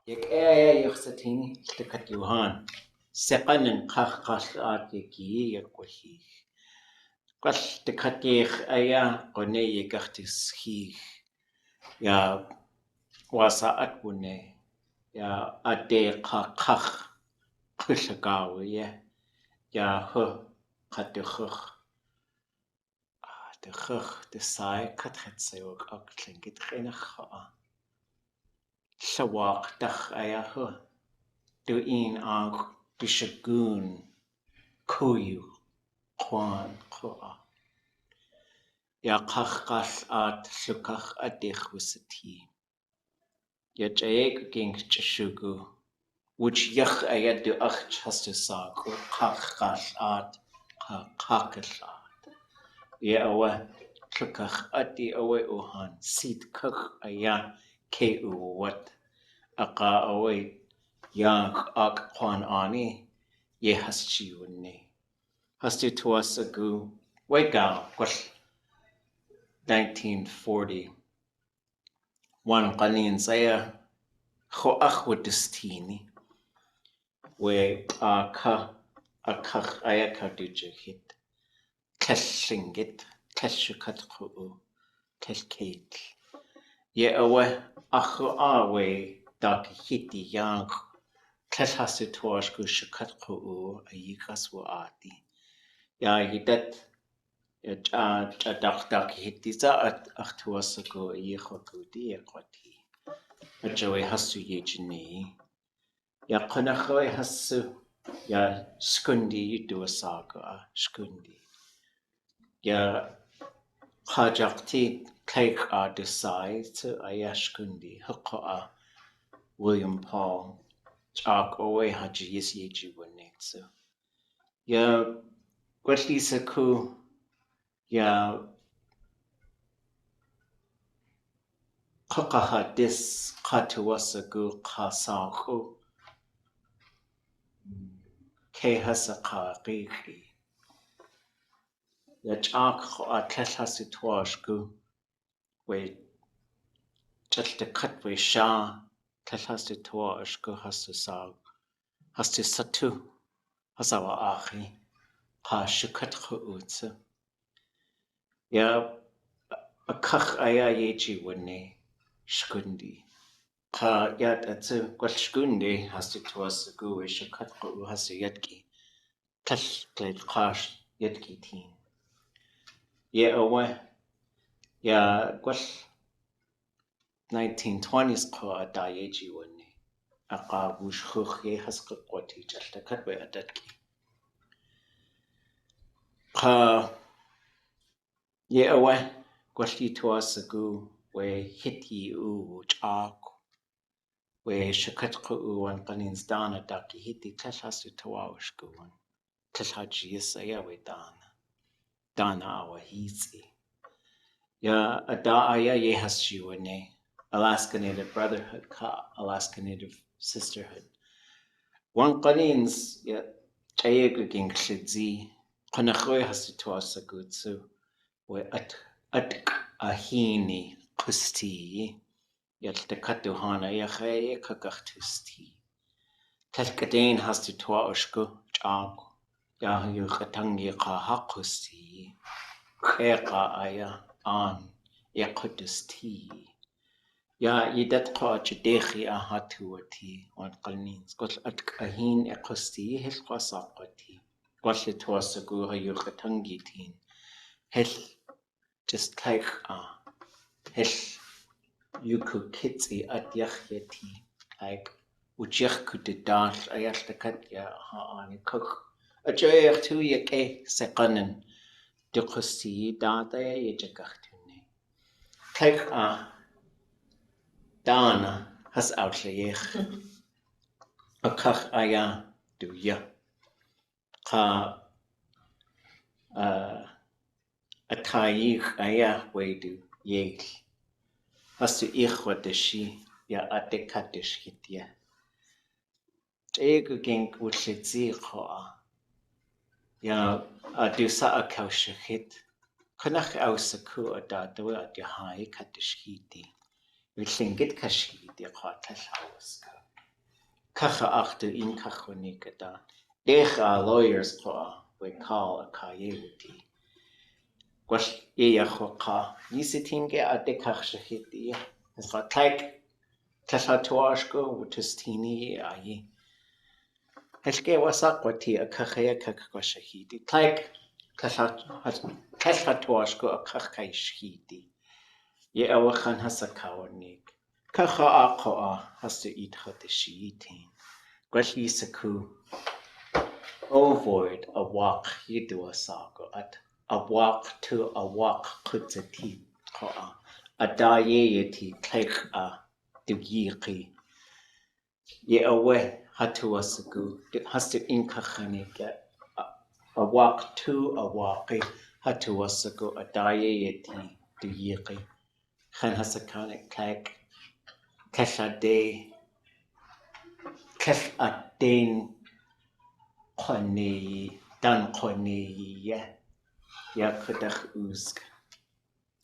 Yagyee yuxatini likat yuhan. Seqanin qa Yagyee yakwahih. Qal tikatih aya qone yagahtis hih. Ya wasaat wune. Ya ade qaqah qishagawiye. Ya hu qadukh. De saai kathetseok ak Lingít kha. Shawak dach aya hu. Du een aan bishagoon kuyu kwan kwa. Ya gal.aat llukach adich wisati. Ya jaeg ging chishugu. Which yach aya du ach chastu sag. Gal.aat qa. Ya awa llukach adi awa uhan. Seed kach aya ke uwat. Aqa awa yang ak kwan ani. Ye haschi wunne. Hastu tuasagu. Wegal. 1940. One qanin saya khoach wadistini. We akach ayakadujahit. Lingít, shukat kuu, kate. Ye awe achu awe dak hiti yang. Hastu tuasku shukat kuu ayikas waati. Ya yidat. Dak hitisa at achtuasago yichokudi ekwati. Ajoe hasu Yéi Ya konachoe hasu ya skundi yuduasaga skundi. Ya hajakti cake decide to ayashkundi hukoa William Paul chak owe hajis yeji wanetsu. Ya gwatlisaku ya Qaqaha dis qatuwasagu qasahu ke hasaqaqiqi. Ya chak atlhasi tuashku we chaltakat we sha tlhasi tuashku hasasag hasisatu hasawa ahi qa shukat khuutsa. Ya akach aya yeji wane shkundi. Qa yat atsu gwal shkundi hasi tuasagu we shukat khu hasi yatki. Tlash gled qash yatki teen. Ye awe ya gwal 1920s qa Daa Yéi Jiné. Aqa wush khukh ye haska qwati chaltakat we adatki. Qa ye awe gwalti tuasagu we hiti u chak. We shukat khu wan qanins dana daki hiti tlash tuawashku wan. Tlash yisaya we dana awa hitsi. Ya aya ye hasji wane. Alaska Native Brotherhood ka Alaska Native Sisterhood. Wan qanins ya chayegu ging klidzi. Qanakhoy hasu tuasagutsu. We ahini kusti. Yaltakatuhana yache kakachtusti. Talkadain hastu tuashku chak. Yahu katangi ka hakusti. Kheqa aya an yakutusti. Ya yidat qa chidekhi ahatuati on qalnins. Qol ahin yakusti hil qasaqati. Qol tuasagu hayu katangi tin. Hil just like hil yuku kitsi at yachyati. Like ujach kudidal ayaltakat ya ha'ani cook. Ajoyach tu yake seqanen. Dukusti data yajakahtune. Take Dana has outlayech. Akach aya do ya. Qa atayich aya we do yel. Has to ichwadishi ya atekatish hitya. Ego ging wutlitzi khoa. Ya adusa akaushahit. Kanach ausaku adadawa at Yahay katishhiti. Lingít kashhiti qatlash auska. Cacha achtu in cachonika da. Decha lawyers qua we call a kayewuti. Gwash iya choka. Yisitinge a dekach shahiti. It's like Tlatuashko, which is teeny aayí. Helge wasakwati a kachaya kakashahidi. Like Tlatuashko a kakashahidi. Ye awachan hasakawanik. Kacha akoa has to eat hot the sheeting. Gwashi saku. Avoid a walk yidu a sago at a walk to a walk kutzati koa. A Daa Yéi Jiné a Dísi. Ye awe hatu asagu has to inkachani get a walk to a walki hatu asagu a Daa Yéi Jiné Dísi. Chan hasakani keshade keshadin koni dan koni ya kudach uzg.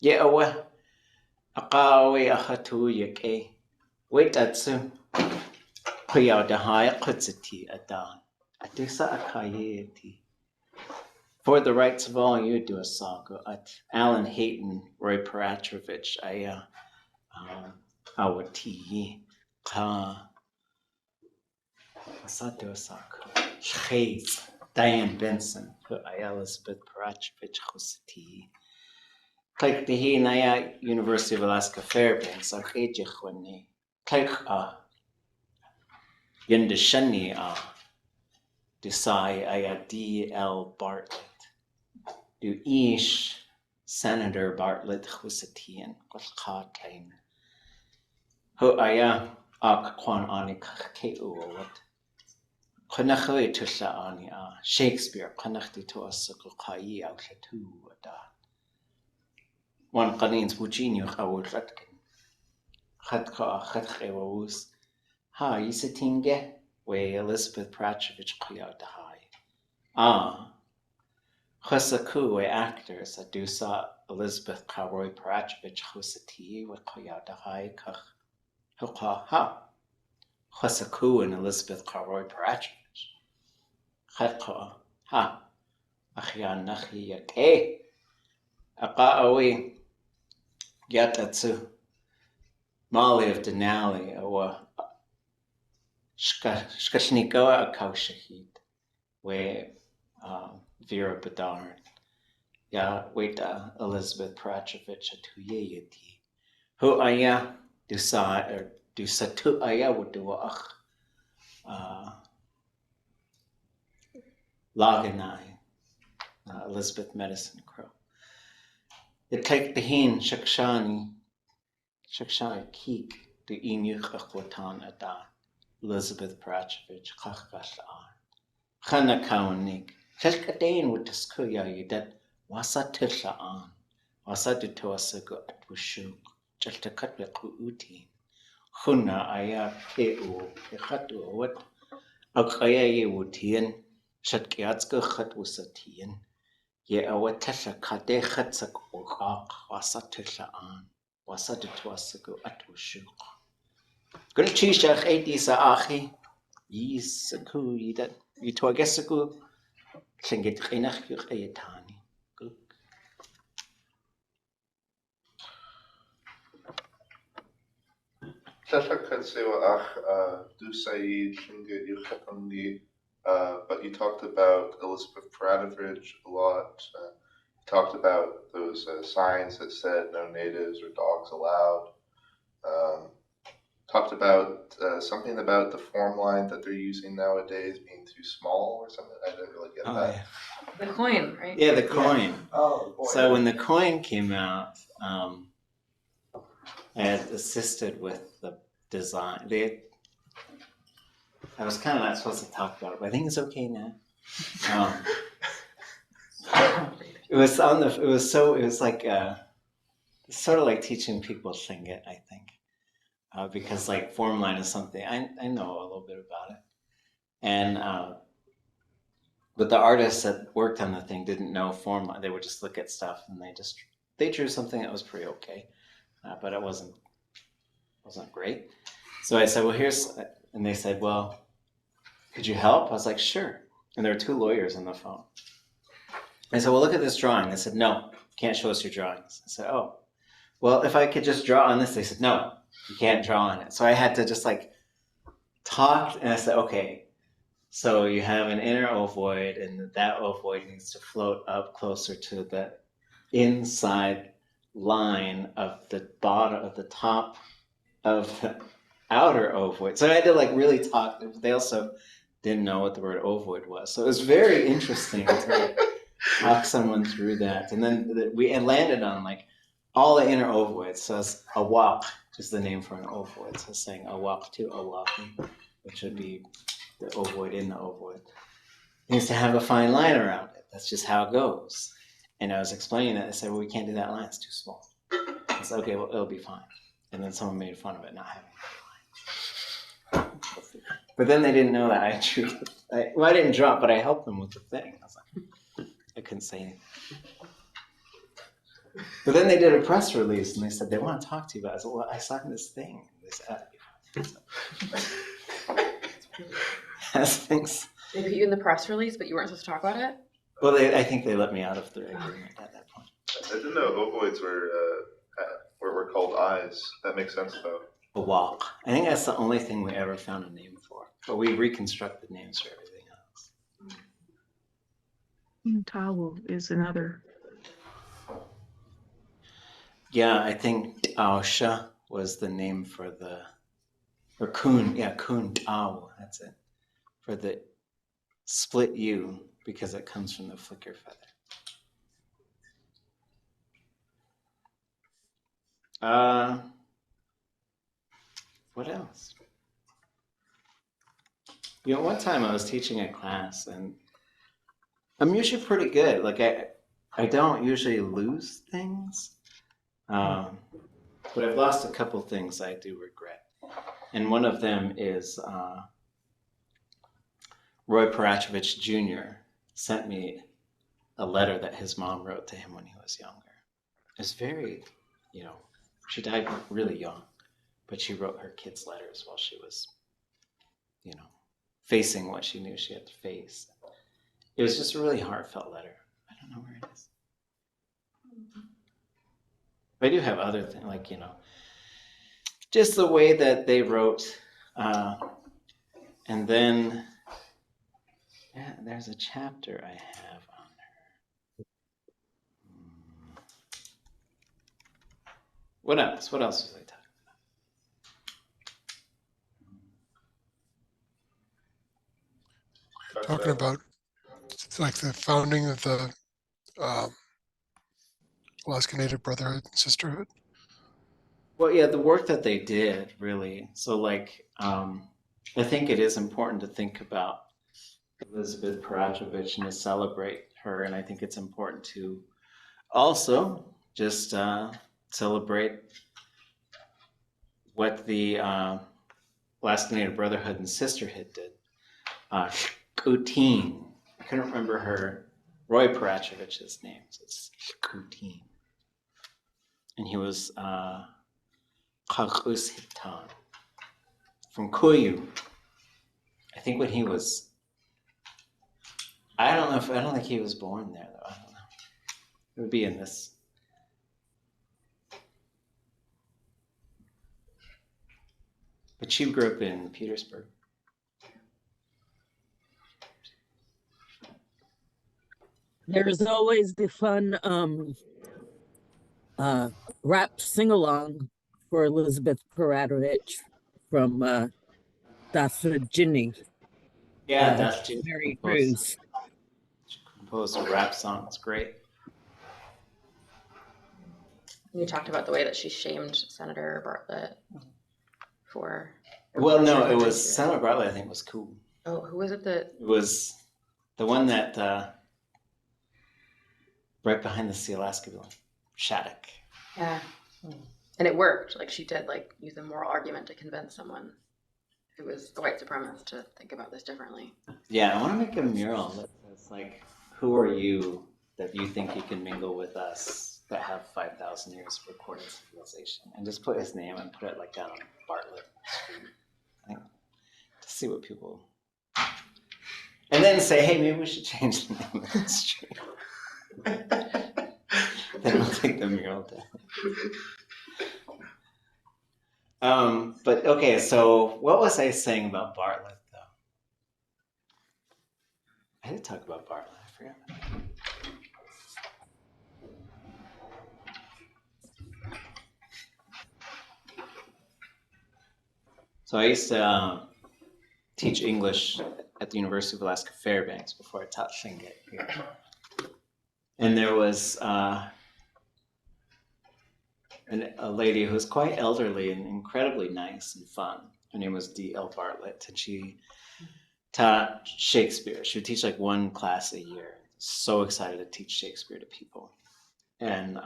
Ye awe aqawe ahatu yake wait atsu kuya da high kutzati adan adisa akayeti. For the rights of all you do a saga at Alan Hayton Roy Peratrovich aya awati ka asatu saga Ḳaax Diane Benson who aya Elizabeth Peratrovich husati. Like the he naya University of Alaska Fairbanks a khejkhwani like yende shani Dísi aya D.L. Bartlett do ish Senator Bartlett husatian Ḳaax klein ho aya kwan ani ke uwat Qanachoi tulla ani Shakespeare qanachti to asakul qayi out tu da one qanins bujinio khawul ratkin khatka khatkhewus ha yisitinge we Elizabeth Peratrovich qiya da hai Khasaku we actors adusa Elizabeth Roy Peratrovich husati we qiya da hai kha ha Khasaku and Elizabeth Roy Peratrovich khatka ha akhyan nakhiyak aqawi yatatsu Molly of Denali or Shkashnikoa Akaushahid, where Vera Bedard, ya weta Elizabeth Peratrovich atuyeti, who aya dusa or dusatu aya wuduach laganai Elizabeth Medicine Crow. The take the hin Shakshani Keek the Inuch Akwatan Ada Elizabeth Peratrovich Ḳaax Chana Kawanik Shelkadain with the Skuya that wasa tisha an wasa de toasago at Wushuk Cheltakatwiku Uti Huna aya Peu Hatu what Akaya Wutien Shatkiatska Hat Wusatien Ye awat tisha Kade Hatsak Ukak wasa tisha an wasa de toasago at Wushuk Gulchishach Edisa Achi Yisaku Yidat Yitoagesaku Lingít ख़inach Yutani. But you talked about Elizabeth Peratrovich a lot. You talked about those signs that said no natives or dogs allowed. Talked about something about the form line that they're using nowadays being too small or something. I didn't really get that. Yeah. The coin, right? Yeah, the coin. Yeah. Oh, the coin. So when the coin came out, I had assisted with the design. I was kind of not supposed to talk about it, but I think it's okay now. It was like sort of like teaching people Lingít, I think. Because like form line is something I know a little bit about it, and but the artists that worked on the thing didn't know form line. They would just look at stuff and they drew something that was pretty okay, but it wasn't great. So I said, well, and they said, well, could you help? I was like, sure. And there were 2 lawyers on the phone. I said, well, look at this drawing. They said, no, can't show us your drawings. I said, oh, well, if I could just draw on this. They said, no, you can't draw on it. So I had to just like talk, and I said, okay, so you have an inner ovoid, and that ovoid needs to float up closer to the inside line of the bottom of the top of the outer ovoid. So I had to like really talk. They also didn't know what the word ovoid was, so it was very interesting to like, talk someone through that. And then we landed on like all the inner ovoids. So it's awak, just the name for an ovoid. So saying awak to awaki, which would be the ovoid in the ovoid. It needs to have a fine line around it. That's just how it goes. And I was explaining that. I said, well, we can't do that line. It's too small. I said, okay, well, it'll be fine. And then someone made fun of it not having a line. But then they didn't know that I drew. Well, I didn't draw, but I helped them with the thing. I was like, I couldn't say anything. But then they did a press release, and they said they want to talk to you about it. I said, well, I saw this thing. And they said, as things. They put you in the press release, but you weren't supposed to talk about it? Well, I think they let me out of the agreement at that point. I didn't know ovoids were called eyes. That makes sense, though. A walk. I think that's the only thing we ever found a name for. But we reconstructed names for everything else. Towel is another. Yeah, I think Taosha was the name for the, or Kun, yeah, Kun Tao, that's it, for the split U, because it comes from the flicker feather. What else? You know, one time I was teaching a class, and I'm usually pretty good. Like I don't usually lose things, but I've lost a couple things I do regret. And one of them is Roy Parachovich Jr. sent me a letter that his mom wrote to him when he was younger. It's very, you know, she died really young, but she wrote her kids letters while she was, you know, facing what she knew she had to face. It was just a really heartfelt letter. I don't know where it is. But I do have other things, like, you know, just the way that they wrote. And then, yeah, there's a chapter I have on her. What else? What else was I talking about? Like the founding of the Alaska Native Brotherhood and Sisterhood. Well, yeah, the work that they did, really. So, like, I think it is important to think about Elizabeth Parachovich and to celebrate her. And I think it's important to also just celebrate what the Alaska Native Brotherhood and Sisterhood did. Kuteen. I couldn't remember her, Roy Parachovich's name, so it's Kuteen. And he was Ḳaax Hitan from Kuyu. I think when he was, I don't think he was born there though. I don't know. It would be in this. But she grew up in Petersburg. There's always the fun rap sing-along for Elizabeth Paratovich from Daa Yéi Jiné. Yeah, that's Mary Cruz. She composed a rap song. It's great. You talked about the way that she shamed Senator Bartlett for. Well, no, it was Senator Bartlett. I think was cool. Oh, who was it that? It was the one that right behind the Alaska building, Shattuck. Yeah, and it worked. Like she did, like use a moral argument to convince someone who was a white supremacist to think about this differently. Yeah, I want to make a mural that says like, "Who are you that you think you can mingle with us that have 5,000 years of recorded civilization?" And just put his name and put it like down on Bartlett Street. I think to see what people then say, hey, maybe we should change the name of the street. Then we'll take the mural down. But okay, so what was I saying about Bartlett, though? I did talk about Bartlett, I forgot. So I used to teach English at the University of Alaska Fairbanks before I taught Lingít here. And there was a lady who was quite elderly and incredibly nice and fun. Her name was D.L. Bartlett, and she taught Shakespeare. She would teach like one class a year. So excited to teach Shakespeare to people. And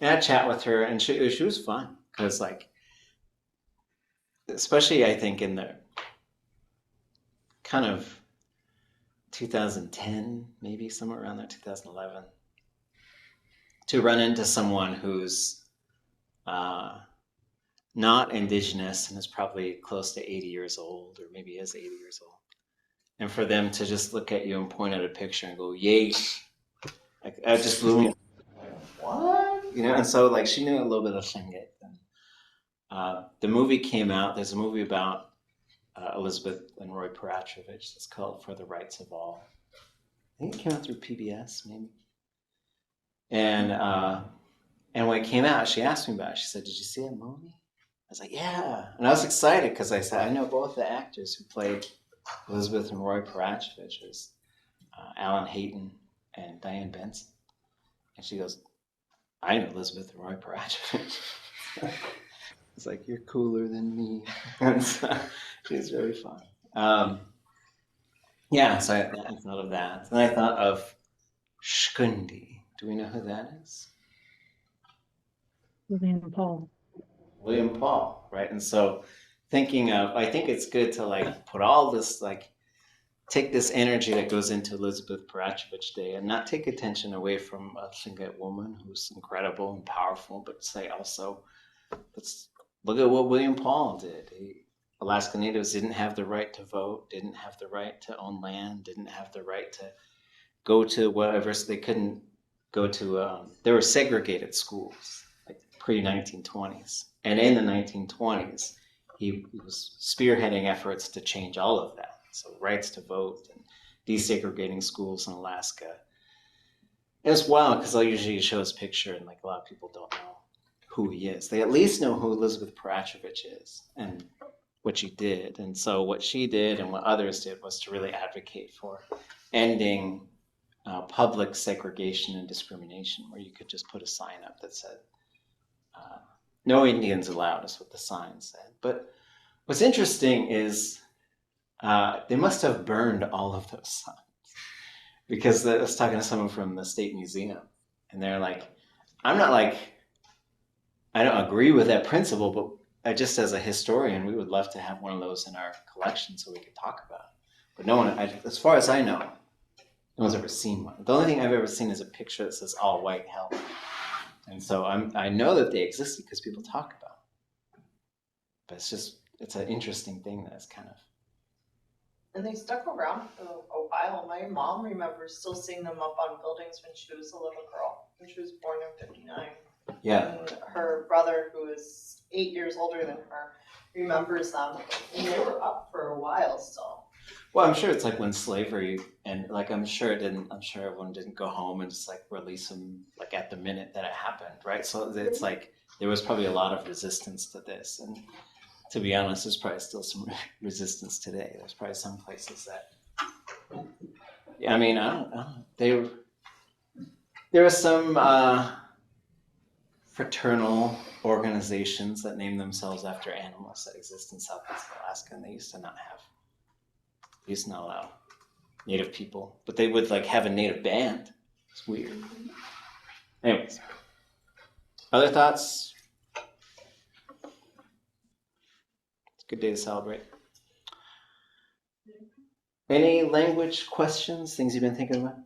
I'd chat with her, and she was fun because, like, especially I think in the kind of 2010, maybe somewhere around there, 2011, to run into someone who's not indigenous and is probably close to 80 years old, or maybe is 80 years old. And for them to just look at you and point at a picture and go, yay, like, I just blew me. Like, what? You know, and so like she knew a little bit of Lingít. The movie came out. There's a movie about Elizabeth and Roy Peratrovich. It's called For the Rights of All. I think it came out through PBS, maybe. And when it came out, she asked me about it. She said, "Did you see that movie?" I was like, "Yeah." And I was excited because I said, I know both the actors who played Elizabeth and Roy Peratrovich, Alan Hayton and Diane Benson. And she goes, "I know Elizabeth and Roy Peratrovich." It's like, "You're cooler than me." And so she's very fun. Yeah, so I thought of that. And I thought of Shkundi. Do we know who that is? William Paul. William Paul, right? And so thinking of, I think it's good to like put all this, like take this energy that goes into Elizabeth Peratrovich Day and not take attention away from a Lingít woman who's incredible and powerful, but say also, let's look at what William Paul did. Alaska Natives didn't have the right to vote, didn't have the right to own land, didn't have the right to go to whatever, so they couldn't go to, there were segregated schools, like pre-1920s. And in the 1920s, he was spearheading efforts to change all of that. So rights to vote and desegregating schools in Alaska. It was wild because I usually show his picture and like a lot of people don't know who he is. They at least know who Elizabeth Peratrovich is and what she did. And so what she did and what others did was to really advocate for ending public segregation and discrimination, where you could just put a sign up that said, "No Indians allowed," is what the sign said. But what's interesting is they must have burned all of those signs, because I was talking to someone from the State Museum, and they're like, I don't agree with that principle, but just as a historian, we would love to have one of those in our collection so we could talk about it. But no one, as far as I know, no one's ever seen one. The only thing I've ever seen is a picture that says "all white help." And so I know that they existed because people talk about them. But it's an interesting thing that's kind of. And they stuck around for a while. My mom remembers still seeing them up on buildings when she was a little girl, when she was born in '59. Yeah. And her brother, who is 8 years older than her, remembers them. And they were up for a while still. Well, I'm sure it's like when slavery, and like I'm sure everyone didn't go home and just like release them like at the minute that it happened, right? So it's like there was probably a lot of resistance to this, and to be honest, there's probably still some resistance today. There's probably some places that, I mean, I don't know. There were some fraternal organizations that named themselves after animals that exist in Southeast Alaska, and they used to not allow Native people, but they would like have a Native band. It's weird. Anyways, other thoughts? It's a good day to celebrate. Any language questions, things you've been thinking about?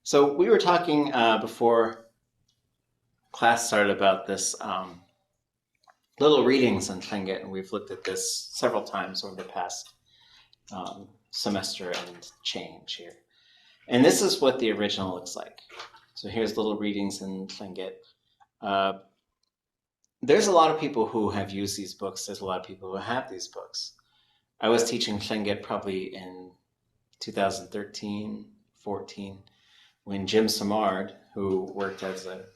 So we were talking before class started about this little readings in Lingít, and we've looked at this several times over the past semester and change here. And this is what the original looks like. So here's little readings in Lingít. There's a lot of people who have used these books. There's a lot of people who have these books. I was teaching Lingít probably in 2013, 14, when Jim Samard, who worked as a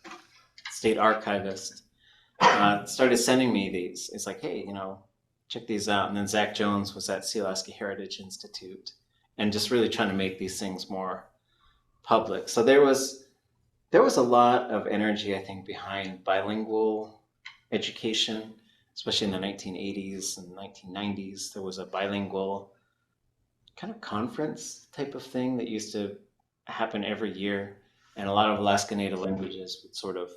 state archivist, started sending me these. It's like, hey, you know, check these out. And then Zach Jones was at Sealaska Heritage Institute and just really trying to make these things more public. So there was a lot of energy, I think, behind bilingual education, especially in the 1980s and 1990s. There was a bilingual kind of conference type of thing that used to happen every year. And a lot of Alaska Native languages would sort of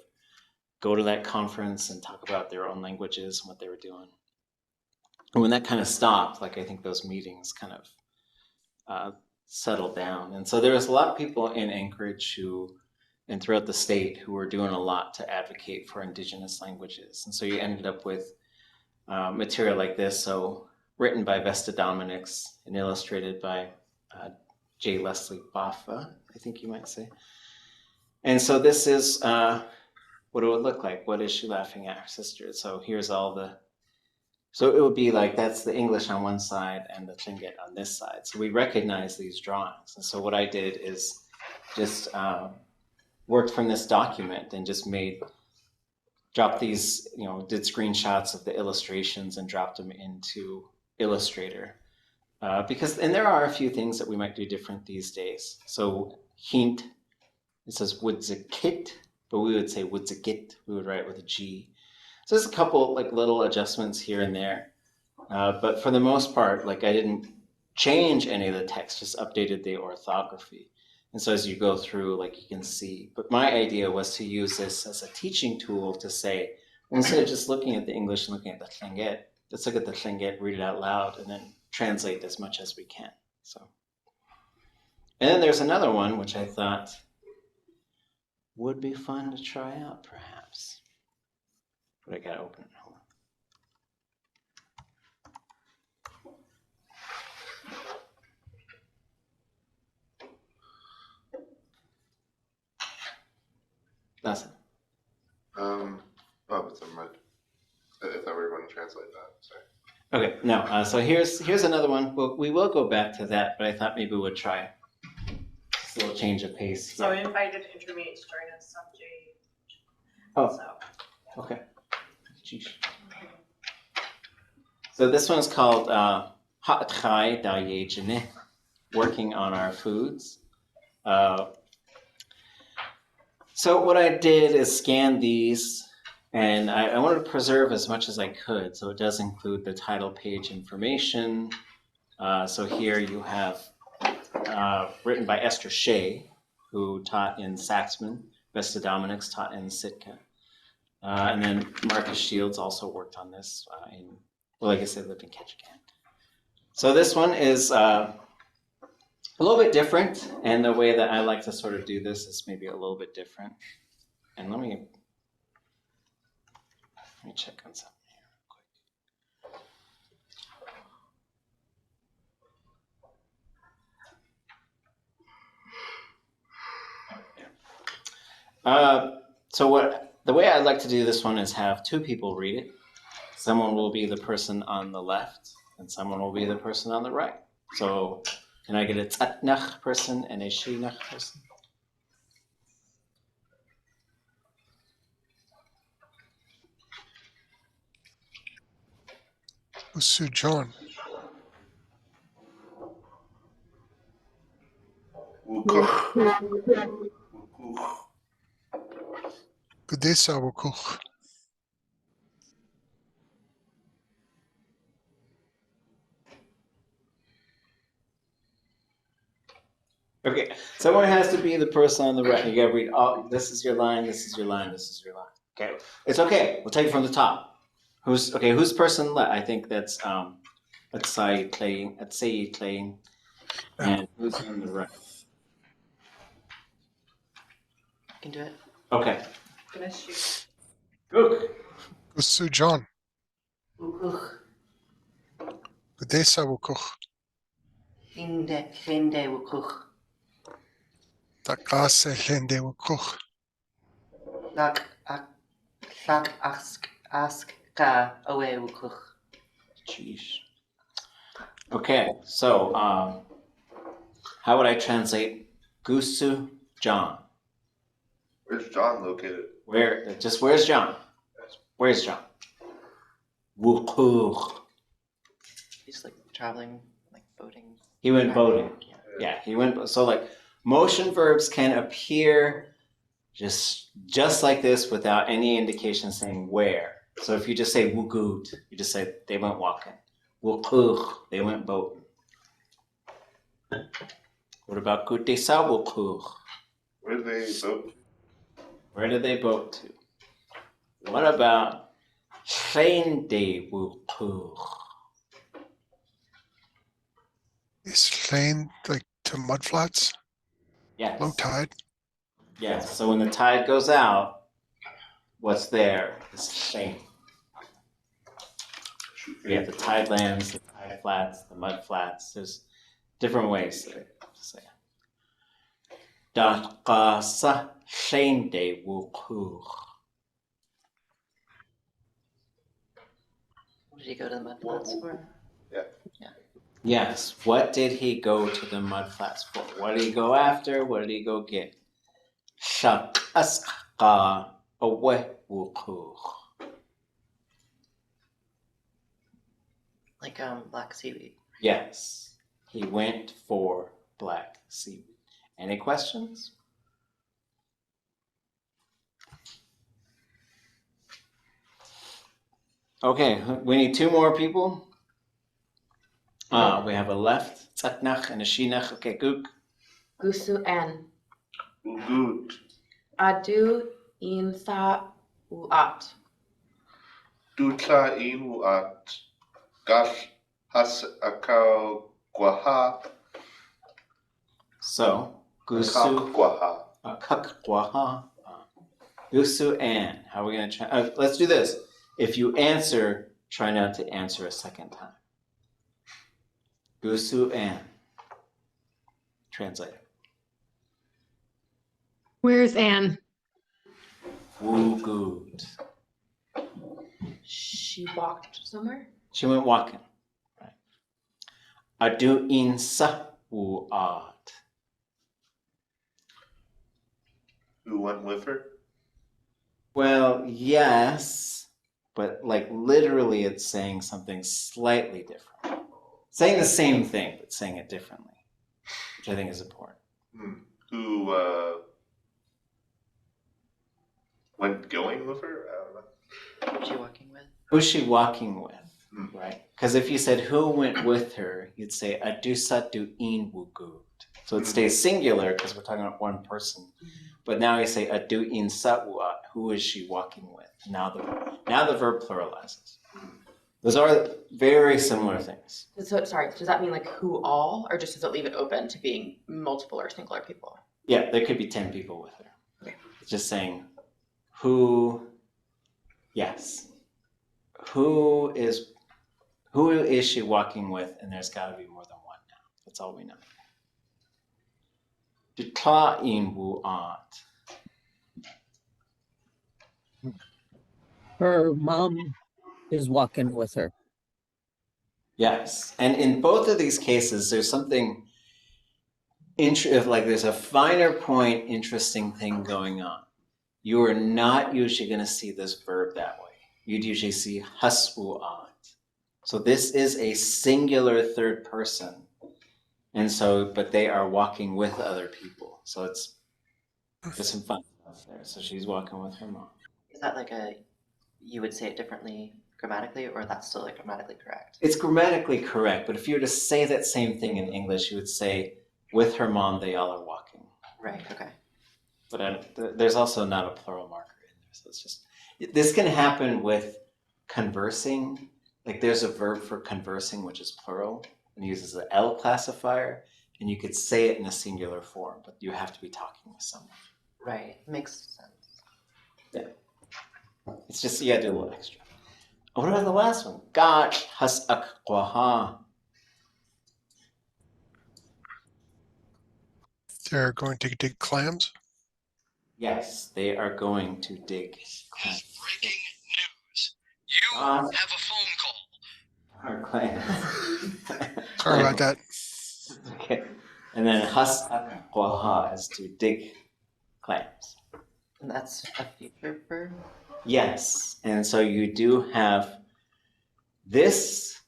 go to that conference and talk about their own languages and what they were doing. And when that kind of stopped, like I think those meetings kind of settled down. And so there was a lot of people in Anchorage and throughout the state who were doing a lot to advocate for Indigenous languages. And so you ended up with material like this, so written by Vesta Dominix and illustrated by J. Leslie Boffa, I think you might say. And so this is what it would look like. What is she laughing at, her sister? So here's so it would be like, that's the English on one side and the Tlingit on this side. So we recognize these drawings. And so what I did is just worked from this document and just dropped these, did screenshots of the illustrations and dropped them into Illustrator. And there are a few things that we might do different these days. So hint, it says Woodzakit, but we would say Woodzakit. We would write it with a G. So there's a couple like little adjustments here and there. But for the most part, like I didn't change any of the text, just updated the orthography. And so as you go through, like you can see, but my idea was to use this as a teaching tool to say, instead of just looking at the English and looking at the Tlingit, let's look at the Tlingit, read it out loud, and then translate as much as we can. So, and then there's another one, which I thought would be fun to try out, perhaps. But I gotta open it. Hold on. That's it. But never mind. I thought we were going to translate that. Sorry. Okay, no. So here's another one. We will go back to that, but I thought maybe we'd try just a little change of pace. So I invited intermediate to join us on J. Oh, So. okay. Jeez. So this one's called Haa Atx, Daa Yéi Jiné, working on our foods. So what I did is scan these, and I wanted to preserve as much as I could. So it does include the title page information. So here you have written by Esther Shea, who taught in Saxman. Vesta Dominix taught in Sitka. And then Marcus Shields also worked on this like I said, lived in Ketchikan. So this one is a little bit different, and the way that I like to sort of do this is maybe a little bit different. And let me check on something here real quick. So the way I like to do this one is have two people read it. Someone will be the person on the left, and someone will be the person on the right. So can I get a tzatnach person and a shinach person? Sue John. Kadesa Wukuch. Okay, someone has to be the person on the right. You gotta read all, this is your line, this is your line, this is your line. Okay, it's okay, we'll take it from the top. Who's person left? I think that's Atsai playing, and who's on the right? I can do it. Okay, Finish. Gook. Gusu John. Wukuch. Udesa Wukuch. Finde wukuch. Takase Lende Wukuch. Dak ask ka away wukuch. Jeez. Okay, so how would I translate Gusu John? Where's John located? Where's John? Where's John? Wukuch. He's like traveling, like boating. He went boating. Yeah, he went. So like motion verbs can appear just like this without any indication saying where. So if you just say wugoot, you just say they went walking. Wukuch, they went boating. What about kutesa wukuch? Where do they boat? Where did they boat to? What about Shende wukuch? Is Lane like to mudflats? Yes. Low tide? Yes. So when the tide goes out, what's there is shame. We have the tide lands, the tide flats, the mud flats. There's different ways to say it. Dakasa shende wukuch. What did he go to the mud flats for? Yes. What did he go to the mud flats for? What did he go after? What did he go get? Shakaska away wukuch. Like black seaweed. Yes. He went for black seaweed. Any questions? Okay, we need two more people. We have a left, tzaknach, and a shinach. Okay, gook. Gusu N. Ugut. Adu insa uat. Dutla inuat. Gash has akau guaha. So, Akak gusu, guaha. akakwaha. Gusu and. How are we going to try? Let's do this. If you answer, try not to answer a second time. Gusu and. Translate. Where's Anne? Wugoot. She walked somewhere. She went walking. Right. Adu insa uat. Who went with her? Well, yes, but like literally it's saying something slightly different. Saying the same thing, but saying it differently, which I think is important. Who went going with her? I don't know. Who's she walking with? Who's she walking with? Right? Because if you said who went with her, you'd say adusa du in wugut. So it stays singular because we're talking about one person. But now you say adu in sa'uat. Who is she walking with? Now the verb pluralizes. Those are very similar things. So sorry, does that mean like who all, or just does it leave it open to being multiple or singular people? Yeah, there could be 10 people with her. Okay. It's just saying who, yes. Who is she walking with? And there's got to be more than one now. That's all we know. Dutla in wuat. Her mom is walking with her. Yes, and in both of these cases, there's something like there's a finer point, interesting thing going on. You are not usually going to see this verb that way. You'd usually see has'u'at. So this is a singular third person, and so but they are walking with other people. So there's some fun stuff there. So she's walking with her mom. Is that like you would say it differently grammatically, or that's still like grammatically correct? It's grammatically correct, but if you were to say that same thing in English, you would say, with her mom, they all are walking. Right, okay. But there's also not a plural marker in there. So it's just, this can happen with conversing. Like there's a verb for conversing, which is plural, and uses the L classifier, and you could say it in a singular form, but you have to be talking with someone. Right, makes sense. It's just, you gotta do a little extra. What about the last one? Gaa Atx. They're going to dig clams. Yes, they are going to dig clams. Breaking news. You have a phone call. Our clams. Sorry about that. Okay. And then Haa is to dig clams. And that's a future verb? Yes, and so you do have this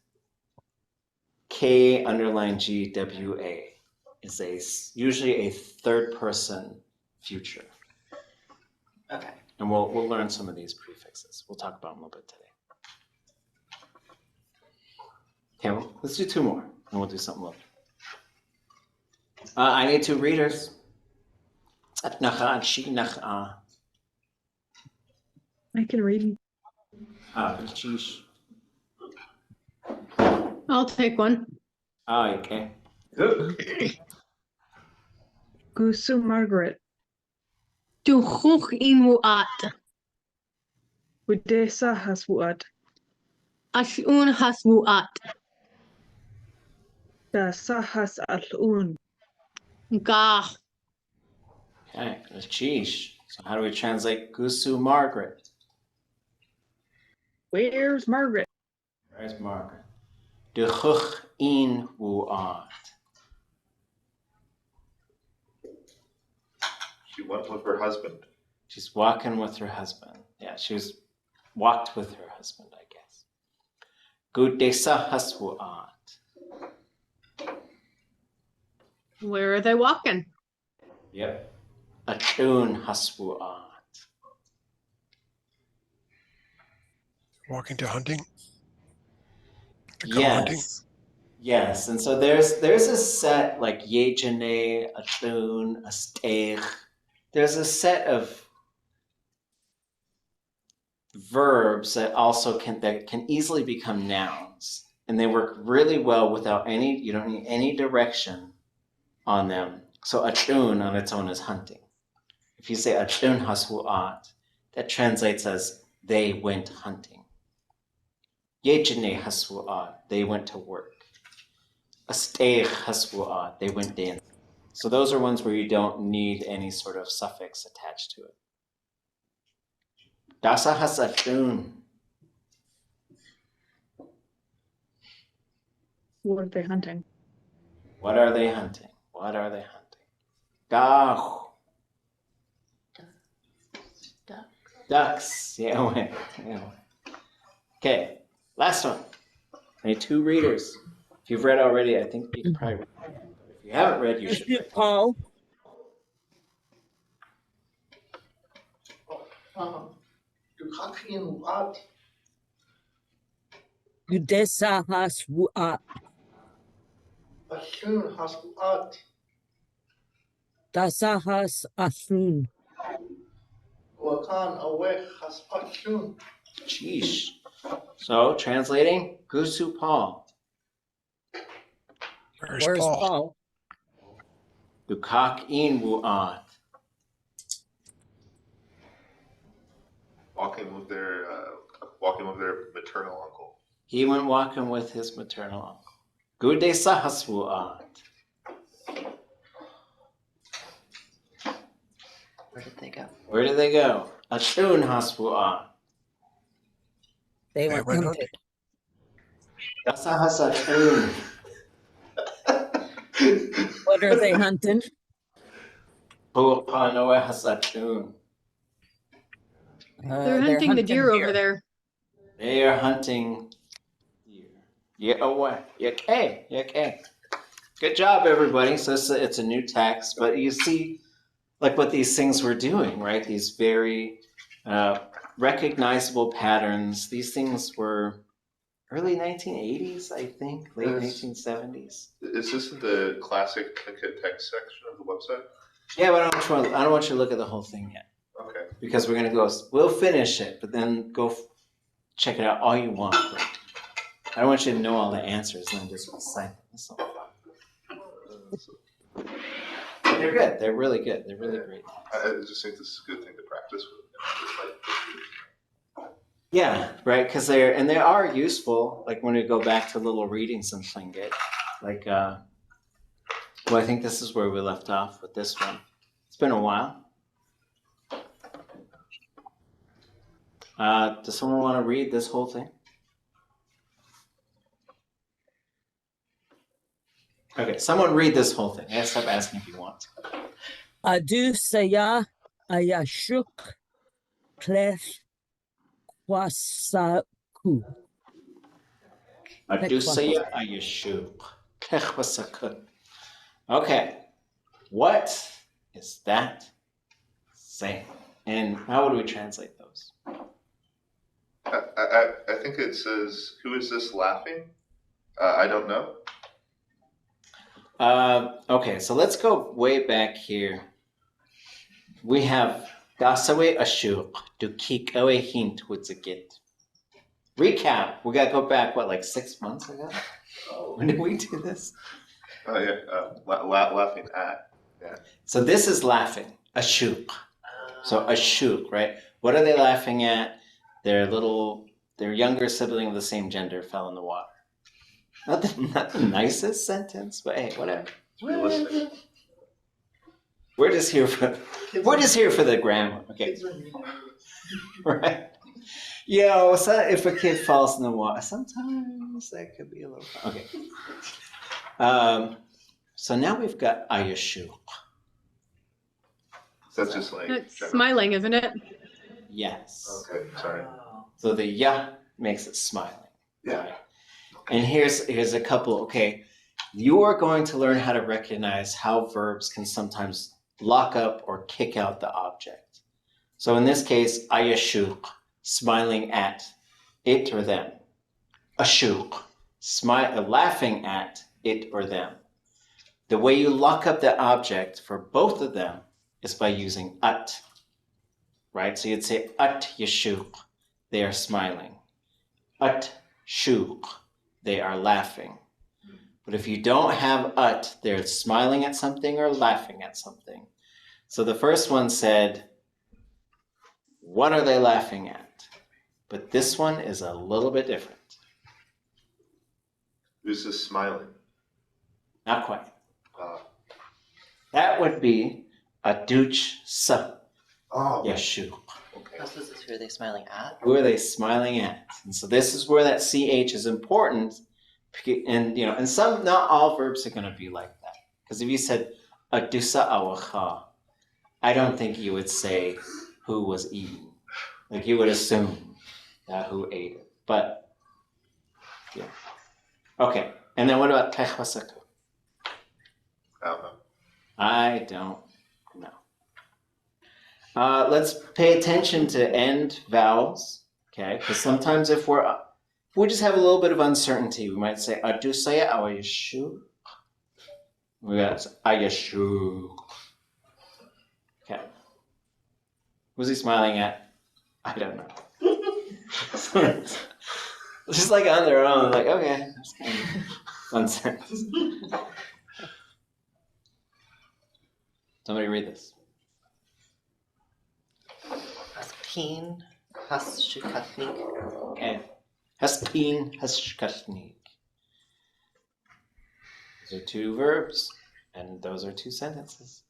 K_GWA is usually a third person future. Okay. And we'll learn some of these prefixes. We'll talk about them a little bit today. Okay, well, let's do two more, and we'll do something later. I need two readers. I can read. Sheesh. I'll take one. Oh, okay. Gusu Margaret. Duchuch inmuat. Udesa hasmuat. Ashun hasmuat. Dasahas alun. Gah. Okay, sheesh. So how do we translate Gusu Margaret? Where's Margaret? Where's Margaret? Duchuch in wuat. She went with her husband. She's walking with her husband. Yeah, walked with her husband, I guess. Gudesa haswuat. Where are they walking? Yep. Achun haswuat. Walking to hunting. To go hunting. Yes, and so there's a set like Yéi Jiné, Achun, S'eek. There's a set of verbs that also can easily become nouns, and they work really well without you don't need any direction on them. So achun on its own is hunting. If you say achun haswuat, that translates as they went hunting. Yéi Jiné haswuat, they went to work. S'eik haswuat, they went dancing. So those are ones where you don't need any sort of suffix attached to it. Dasa hasachun. What are they hunting? What are they hunting? What are they hunting? Gáh. Ducks. Yeah. Okay, last one. I need two readers. If you've read already, I think you can probably read. If you haven't read, you should read. Paul. Udesa haswuat. Dasahas asun. Sheesh. So, translating, Gusu Paul. Where's Paul? Dukak in wuat. Walking with their maternal uncle. He went walking with his maternal uncle. Gudesa haswuat. Where did they go? Where did they go? Achun haswuat. They were hunted. Dasa hasachun. What are they hunting? Puapanoa hasachun. They're hunting the deer over there. They are hunting deer. Yeah, away. Okay. Good job, everybody. So it's a new text, but you see, like what these things were doing, right? These very recognizable patterns. These things were early 1980s, I think, late 1970s. Is this in the classic text section of the website? Yeah, but I don't want you to look at the whole thing yet. Okay. Because we'll finish it, but then go check it out all you want. But I don't want you to know all the answers and then just recite them. That's not fun. They're good. They're really good. They're really great. I just think this is a good thing to practice with. Yeah, right, because they are useful, like when we go back to little readings in Lingít. Like, well, I think this is where we left off with this one. It's been a while. Does someone want to read this whole thing? Okay, someone read this whole thing. I gotta stop asking if you want to. Adu saya ayashuk klech kwasaku. Adusaya ayashuk. Kechwasakut. Okay, what is that saying? And how would we translate those? I think it says, "Who is this laughing?" I don't know. Okay, so let's go way back here. We have Dasawe Ashuk, do Kikawe hint Witzagit. Recap, we gotta go back, what, like 6 months ago? When did we do this? Oh yeah, laughing at. Yeah. So this is laughing, Ashuk. So Ashuk, right? What are they laughing at? Their younger sibling of the same gender fell in the water. Not the nicest sentence, but hey, whatever. Realistic. We're just here for the grammar, okay? Right? Yo, so if a kid falls in the water, sometimes that could be a little fun. Okay. So now we've got ayashuk. That's just like It's general. smiling, isn't it? Yes. Okay, sorry. So the ya makes it smiling. Yeah. Right? And here's a couple. Okay, you are going to learn how to recognize how verbs can sometimes lock up or kick out the object. So in this case, ayashuk, smiling at it or them. Ashuk, laughing at it or them. The way you lock up the object for both of them is by using at, right? So you'd say at yashuk, they are smiling. At shuk, they are laughing. But if you don't have at, they're smiling at something or laughing at something. So the first one said, what are they laughing at? But this one is a little bit different. Who's this smiling? Not quite. That would be a douch sa yashuk. Okay. This is who are they smiling at? Who are they smiling at? And so this is where that ch is important. And and some, not all verbs are going to be like that. Because if you said adusa awacha, I don't think you would say who was eating. Like you would assume that who ate it. But yeah. Okay. And then what about techwasaku? I don't know. I don't know. Let's pay attention to end vowels, okay? Because sometimes if we just have a little bit of uncertainty, we might say adusaya awayashu. We got ayashu. Okay. Who's he smiling at? I don't know. Just like on their own, like okay, that's kind of fun sentence. Somebody read this. Haspin, Haschukatnik. Okay. Haspin, hashkashnik. Those are two verbs, and those are two sentences.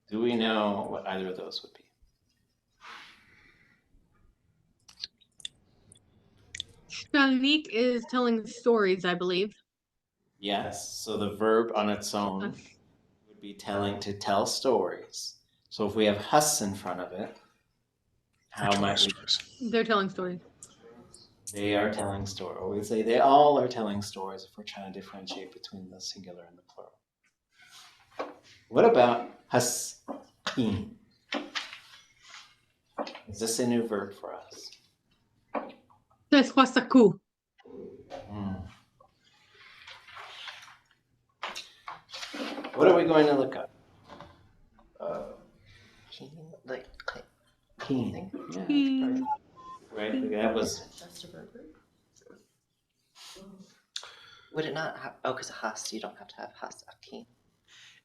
Do we know what either of those would be? Shkanik is telling stories, I believe. Yes. So the verb on its own would be to tell stories. So if we have hus in front of it, how might we? They're telling stories. They are telling stories. Or we say they all are telling stories if we're trying to differentiate between the singular and the plural. What about haskin? Is this a new verb for us? Deswasaku. What are we going to look up? Like, Keen. Yeah. Keen. Right? That was. Just a verb. would it not have? Oh, because has you don't have to have has akin.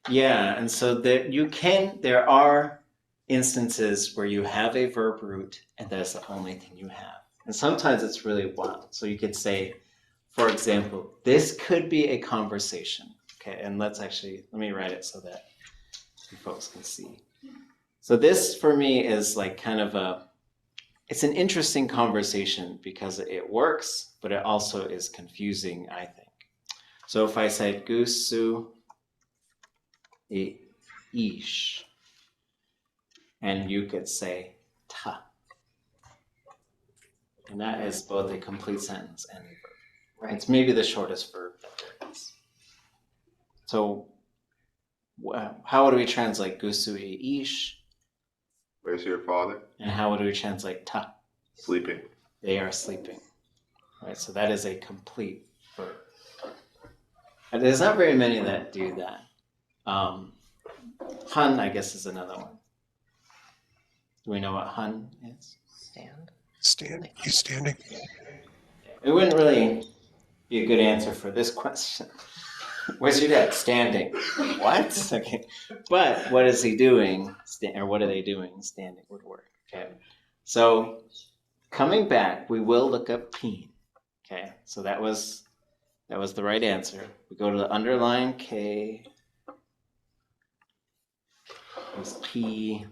Yeah, and so there are instances where you have a verb root and that's the only thing you have. And sometimes it's really wild. So you could say, for example, this could be a conversation. Okay, and let me write it so that you folks can see. So this for me is like kind of it's an interesting conversation because it works, but it also is confusing, I think. So if I said gusu ish, and you could say ta. And that is both a complete sentence and a verb. Right. It's maybe the shortest verb that there is. So how would we translate gusu ish? Where's your father? And how would we translate ta? Sleeping. They are sleeping. Right, so that is a complete verb. And there's not very many that do that. Han, I guess, is another one. Do we know what han is? Stand. He's standing. It wouldn't really be a good answer for this question. Where's your dad? Standing. What? Okay. But what is he doing? Or what are they doing? Standing would work. Okay. So coming back, we will look up peen. Okay. So that was the right answer. We go to the underline K. There's P.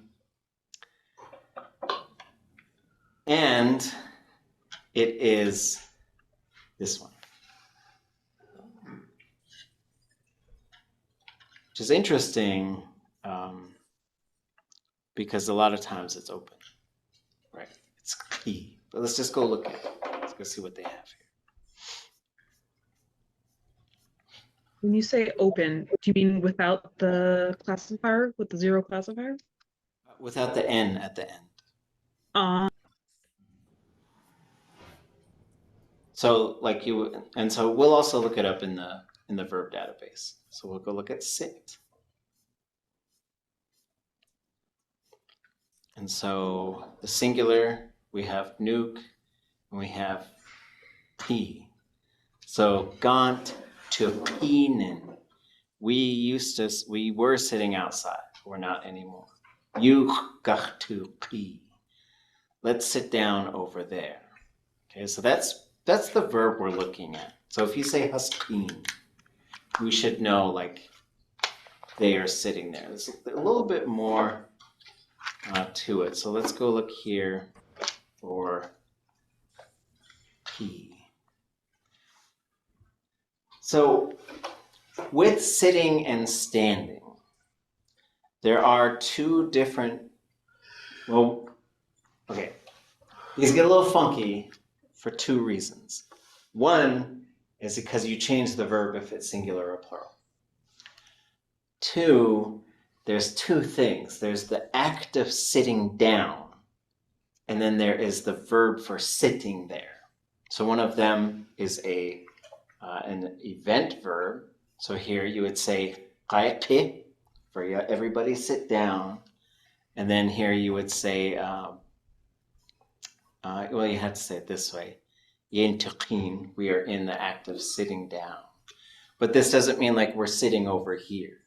And it is this one. Which is interesting because a lot of times it's open, right? It's key. But let's just go look at it. Let's go see what they have here. When you say open, do you mean without the classifier, with the zero classifier? Without the N at the end. So so we'll also look it up in the verb database. So we'll go look at sit. And so the singular, we have nook, and we have p. So gant to pinen. We were sitting outside. We're not anymore. You gach to p. Let's sit down over there. Okay, so that's the verb we're looking at. So if you say haspin, we should know like they are sitting there. There's a little bit more to it. So let's go look here for P. So with sitting and standing, there are two different, these get a little funky for two reasons. One is because you change the verb if it's singular or plural. Two, there's two things. There's the act of sitting down, and then there is the verb for sitting there. So one of them is an event verb. So here you would say "káyé" for everybody sit down, and then here you would say, you have to say it this way: "Yéntaqin," we are in the act of sitting down. But this doesn't mean like we're sitting over here.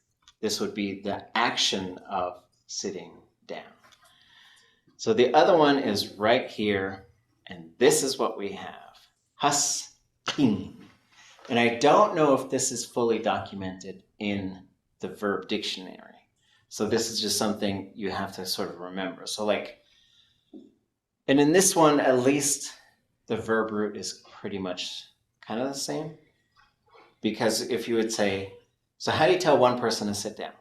This would be the action of sitting down. So the other one is right here, and this is what we have. Haspin. And I don't know if this is fully documented in the verb dictionary. So this is just something you have to sort of remember. So and in this one, at least the verb root is pretty much kind of the same. Because if you would say, so how do you tell one person to sit down?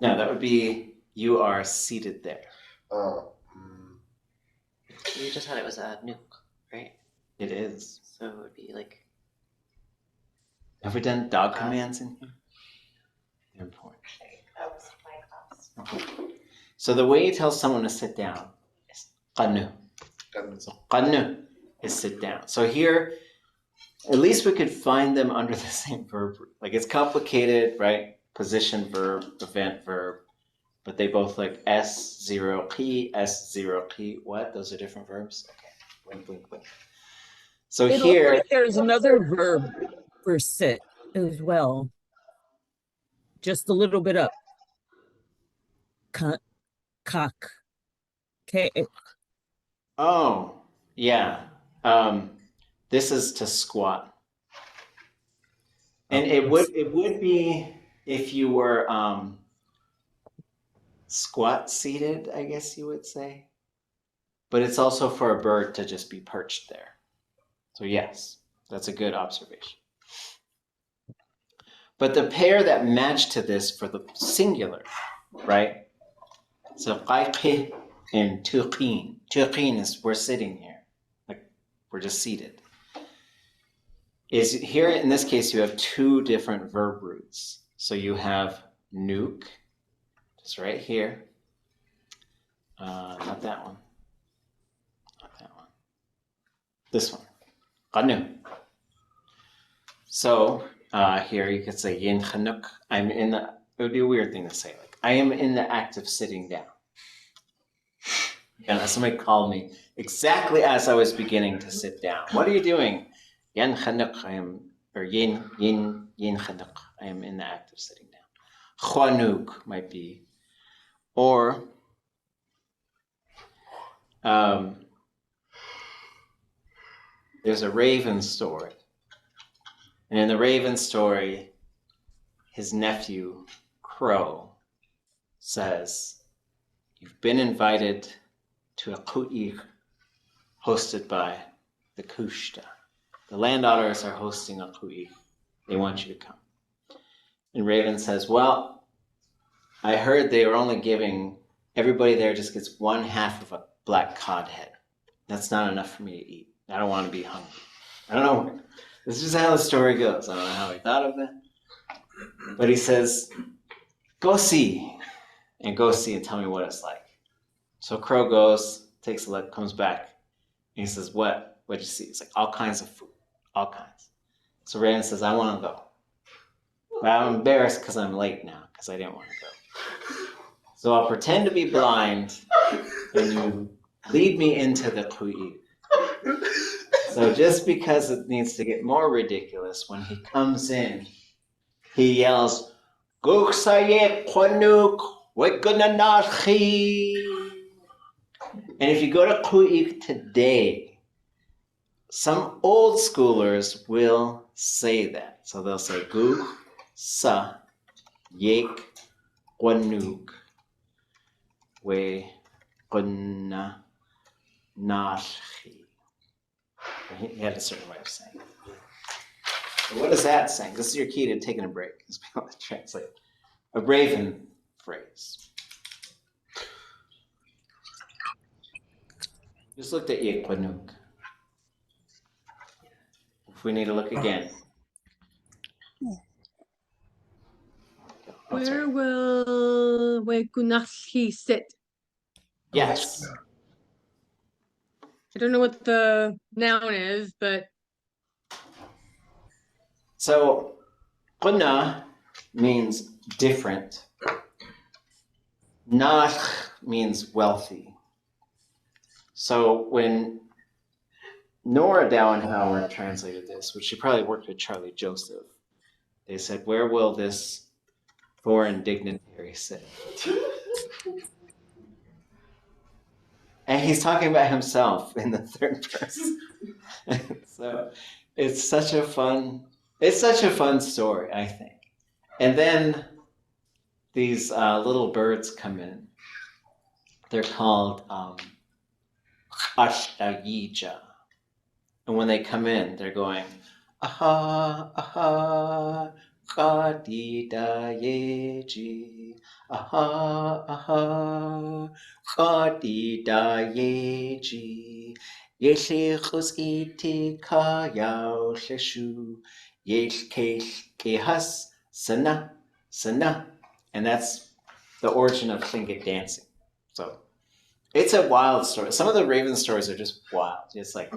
No, that would be you are seated there. You just had it was a nook, right? It is. So it would be like. Have we done dog commands in here? They're important. That was my class. Okay. So the way you tell someone to sit down is qanu. So qanu is sit down. So here, at least we could find them under the same verb. Like it's complicated, right? Position verb, event verb, but they both like S0 qi, S0 qi. What? Those are different verbs? Okay. Blink, blink, blink. So It here, looks like there's another verb for sit as well. Just a little bit up. Káx. K. oh, yeah. This is to squat. And it would be if you were squat seated, I guess you would say. But it's also for a bird to just be perched there. So yes, that's a good observation. But the pair that match to this for the singular, right? So gáyé and tuqín. Tuqín is we're sitting here. Like we're just seated. Is here in this case you have two different verb roots. So you have nook, just right here. Not that one. Not that one. This one. Qanu. So here you could say yin khanuk. I'm in the. It would be a weird thing to say. Like I am in the act of sitting down. And somebody called me exactly as I was beginning to sit down. What are you doing? Yin khanuk. I am, or yin khanuk. I am in the act of sitting down. Khwanuk might be, or there's a raven story. And in the raven story, his nephew, Crow, says, you've been invited to a ku'ik hosted by the Kushta. The landowners are hosting a ku'ik. They want you to come. And Raven says, well, I heard they were only giving, everybody there just gets 1/2 of a black cod head. That's not enough for me to eat. I don't want to be hungry. I don't know. This is just how the story goes. I don't know how he thought of that. But he says, go see and tell me what it's like. So Crow goes, takes a look, comes back, and he says, what'd you see? It's like all kinds of food, all kinds. So Raven says, I want to go. But I'm embarrassed because I'm late now, because I didn't want to go. So I'll pretend to be blind, and you lead me into the ku'ik. So just because it needs to get more ridiculous, when he comes in, he yells, and if you go to ku'ik today, some old schoolers will say that. So they'll say, Guk sa yek qanuk we qunna nashi. He had a certain way of saying it. So what is that saying? This is your key to taking a break. Is be able to translate a raven phrase. Just looked at Yekwanuk. If we need to look again. Where will Wekunashi sit? Yes. I don't know what the noun is, but So, qunna means different. Nach means wealthy. So when Nora Dowenhauer translated this, which she probably worked with Charlie Joseph, they said, where will this foreign dignitary sit? And he's talking about himself in the third person. So it's such a fun story, I think. And then these little birds come in. They're called Ḥaax. And when they come in, they're going, aha, aha, Daa Yéi Jiné, aha, aha, Daa Yéi Jiné, Yechechus iti kayao leshu, Yechechus sana, sana. And that's the origin of Lingít dancing. So it's a wild story. Some of the raven stories are just wild. It's like,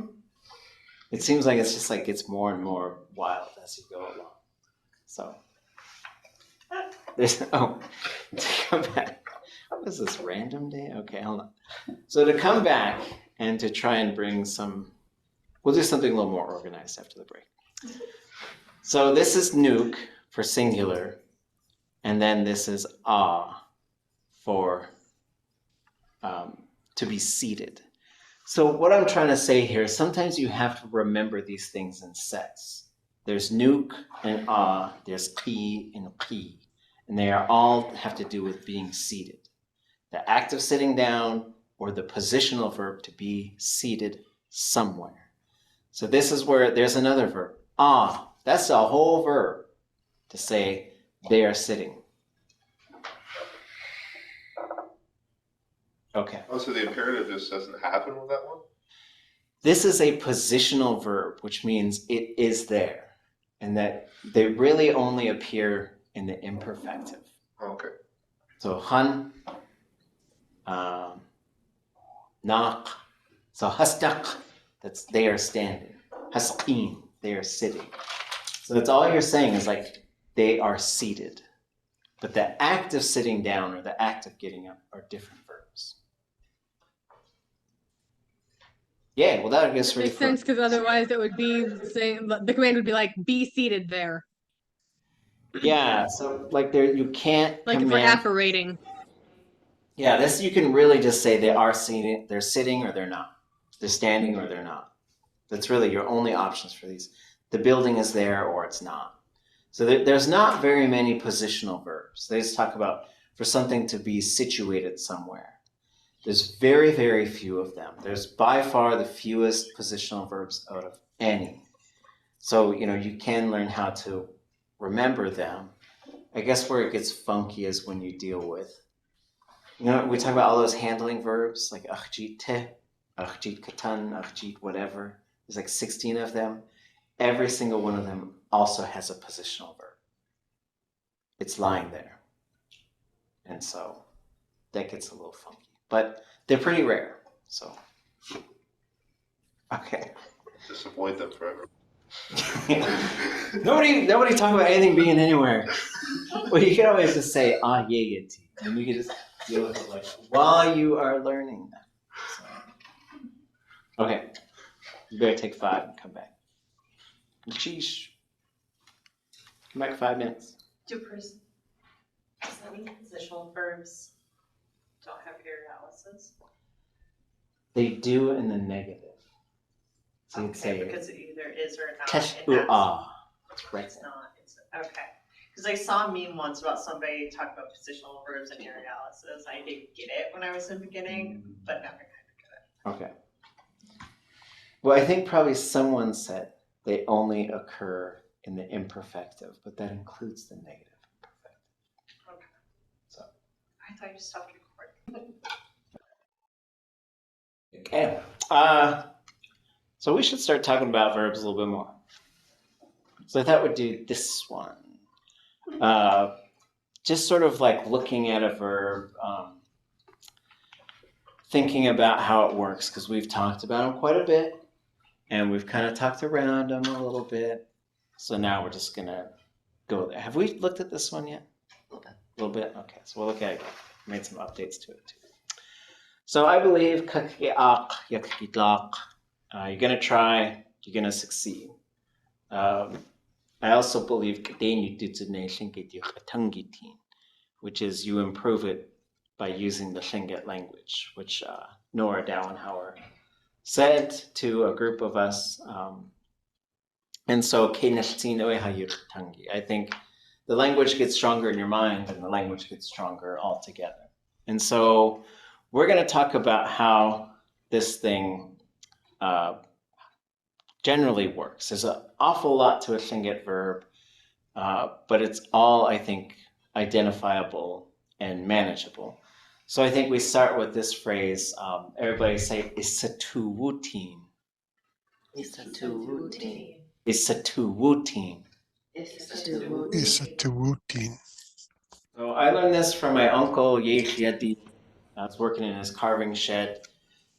it seems like it's just like gets more and more wild as you go along. So there's, to come back. What is this, random day? Okay, hold on. So to come back and to try and bring some We'll do something a little more organized after the break. So this is nook for singular, and then this is for to be seated. So what I'm trying to say here is sometimes you have to remember these things in sets. There's nook and there's qi and qi, and they are all have to do with being seated. The act of sitting down or the positional verb to be seated somewhere. So this is where there's another verb. That's a whole verb to say they are sitting. Okay. Oh, so the imperative just doesn't happen with that one? This is a positional verb, which means it is there, and that they really only appear in the imperfective. Okay. So han, nook, so hastak, that's they are standing. Hasqin, they are sitting. So that's all you're saying is like they are seated. But the act of sitting down or the act of getting up are different verbs. Yeah, well that gets really Makes sense because otherwise it would be saying the command would be like be seated there. Yeah, so like there you can't Like if we're apparating. Yeah, this you can really just say they are seated, they're sitting or they're not. They're standing or they're not. That's really your only options for these. The building is there or it's not. So there's not very many positional verbs. They just talk about for something to be situated somewhere. There's very, very few of them. There's by far the fewest positional verbs out of any. So, you can learn how to remember them. I guess where it gets funky is when you deal with, we talk about all those handling verbs like aayí te, aayí katan, aayí whatever. There's like 16 of them. Every single one of them also has a positional verb. It's lying there. And so that gets a little funky. But they're pretty rare, so. Okay. Just avoid them forever. Nobody talk about anything being anywhere. Well, you can always just say Yagyee, and we can just deal with it like while you are learning that. So. Okay, you better take 5 and come back. Sheesh. Come back 5 minutes. Does that mean positional verbs don't have aerialises? They do in the negative. So you'd Okay, say because it either is or not. tesh and that's- right It's there. not. Okay. Because I saw a meme once about somebody talking about positional verbs and aerialises. I didn't get it when I was in the beginning, but now I kind of get it. Okay. Well, I think probably someone said they only occur in the imperfective, but that includes the negative imperfective. Okay. So. I thought you stopped recording. Okay. So we should start talking about verbs a little bit more. So I thought we'd do this one. Just sort of like looking at a verb, thinking about how it works, because we've talked about them quite a bit, and we've kind of talked around them a little bit. So now we're just going to go there. Have we looked at this one yet? A little bit. A little bit? Okay, so we'll look at it again. Made some updates to it too. So I believe you're going to try, you're going to succeed. I also believe which is you improve it by using the Lingít language, which Nora Dauenhauer said to a group of us. And so I think the language gets stronger in your mind and the language gets stronger altogether. And so we're going to talk about how this thing generally works. There's an awful lot to a Lingít verb, but it's all, I think, identifiable and manageable. So I think we start with this phrase. Everybody say isatuwutin. Isatuwutin. Isatuwutin. Isatuwutin. So I learned this from my uncle Yagyee. I was working in his carving shed,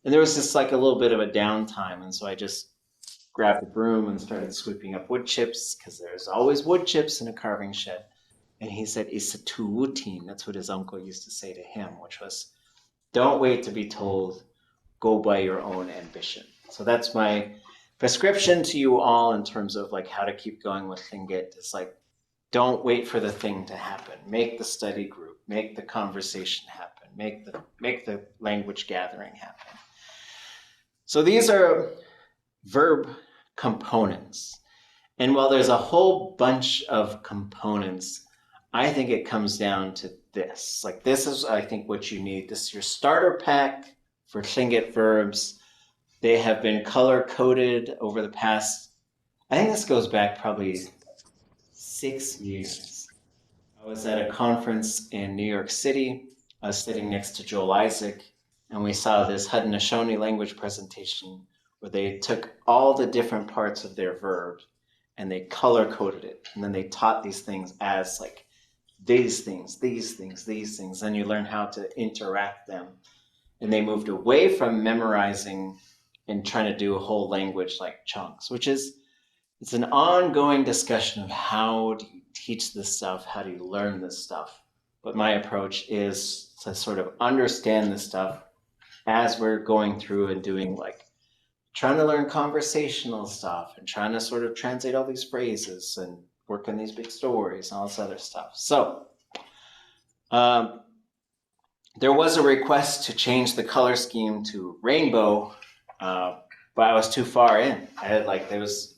and there was just like a little bit of a downtime, and so I just grabbed a broom and started sweeping up wood chips, because there's always wood chips in a carving shed. And he said, Isatuwutin. That's what his uncle used to say to him, which was, don't wait to be told, go by your own ambition. So that's my prescription to you all in terms of like how to keep going with Lingít is like, don't wait for the thing to happen. Make the study group, make the conversation happen, make the language gathering happen. So these are verb components. And while there's a whole bunch of components, I think it comes down to this. Like this is, I think, what you need. This is your starter pack for Lingít verbs. They have been color-coded over the past, I think this goes back probably 6 years. I was at a conference in New York City. I was sitting next to Joel Isaac, and we saw this Haudenosaunee language presentation where they took all the different parts of their verb and they color-coded it. And then they taught these things as like these things, these things, these things. And you learn how to interact them. And they moved away from memorizing and trying to do a whole language like chunks, which is, it's an ongoing discussion of how do you teach this stuff? How do you learn this stuff? But my approach is to sort of understand this stuff as we're going through and doing like, trying to learn conversational stuff and trying to sort of translate all these phrases and work on these big stories and all this other stuff. So there was a request to change the color scheme to rainbow, but I was too far in. I had like, there's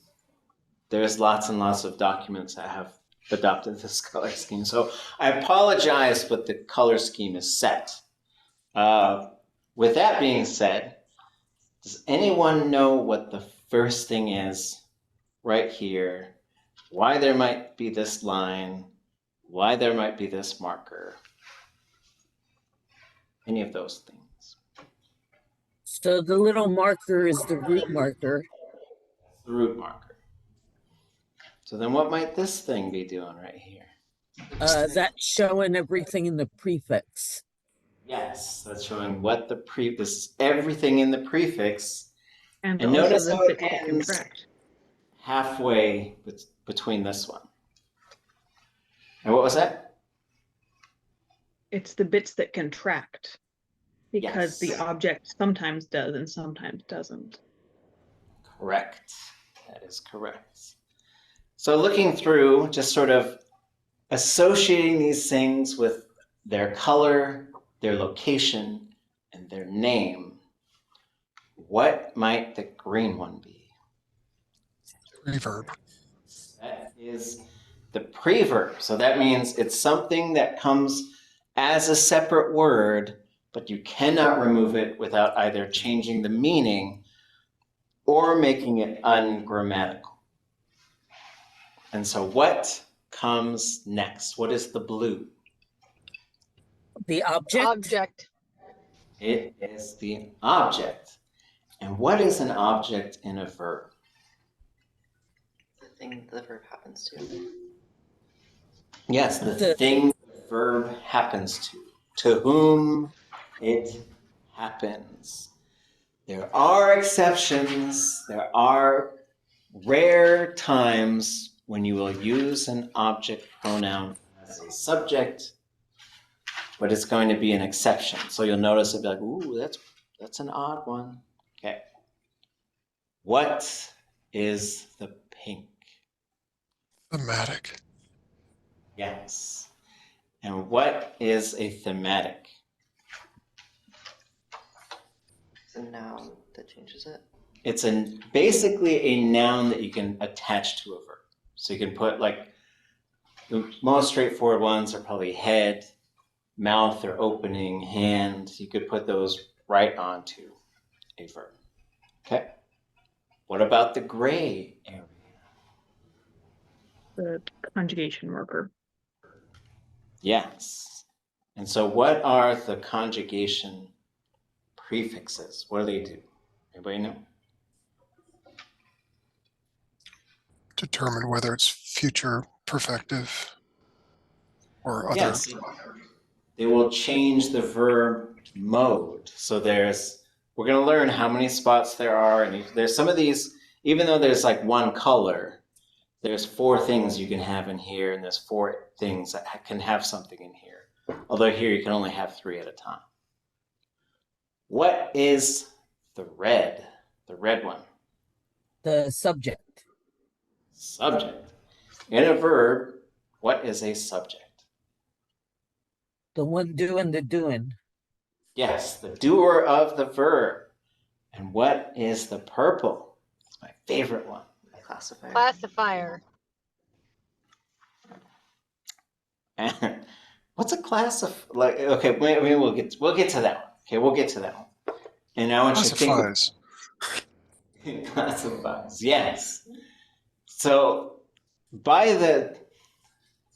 lots and lots of documents that have adopted this color scheme. So I apologize, but the color scheme is set. With that being said, does anyone know what the first thing is right here? Why there might be this line? Why there might be this marker? Any of those things? So the little marker is the root marker. The root marker. So then what might this thing be doing right here? That's showing everything in the prefix. Yes, that's showing what the this is everything in the prefix. And And also notice the how it bits that ends contract. halfway between this one. And what was that? It's the bits that contract. Because Yes. the object sometimes does and sometimes doesn't. Correct. That is correct. So looking through, just sort of associating these things with their color, their location, and their name, what might the green one be? Reverb. That is the preverb. So that means it's something that comes as a separate word, but you cannot remove it without either changing the meaning or making it ungrammatical. And so what comes next? What is the blue? The object? Object. It is the object. And what is an object in a verb? The thing the verb happens to. Yes, the thing the verb happens to whom it happens. There are exceptions. There are rare times when you will use an object pronoun as a subject, but it's going to be an exception. So you'll notice it'll be like, ooh, that's an odd one. Okay. What is the pink? Thematic. Yes. And what is a thematic? It's a noun that changes it. It's basically a noun that you can attach to a verb. So you can put like, the most straightforward ones are probably head, mouth or opening, hand. You could put those right onto a verb. Okay. What about the gray area? The conjugation marker. Yes. And so what are the conjugation prefixes? What do they do? Anybody know? Determine whether it's future perfective or other. Yes. They will change the verb mode. So we're going to learn how many spots there are. And there's some of these, even though there's like one color, there's 4 things you can have in here, and there's 4 things that can have something in here. Although here you can only have 3 at a time. What is the red one? The subject. Subject. In a verb, what is a subject? The one doing the doing. Yes, the doer of the verb. And what is the purple? It's my favorite one. A classifier. Classifier. And what's a class of like? Okay, maybe we'll get to that one. Okay, we'll get to that one. And I want you to Classifies. think. Classifies. Yes. So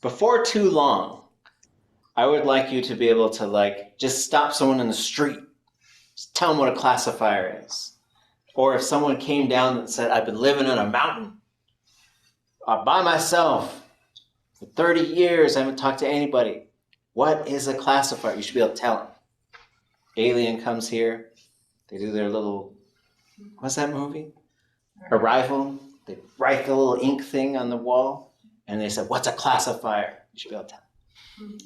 before too long, I would like you to be able to like just stop someone in the street, just tell them what a classifier is. Or if someone came down and said, I've been living in a mountain by myself for 30 years, I haven't talked to anybody. What is a classifier? You should be able to tell them. Alien comes here, they do their little, what's that movie? Arrival. They write the little ink thing on the wall, and they said, what's a classifier? You should be able to tell them.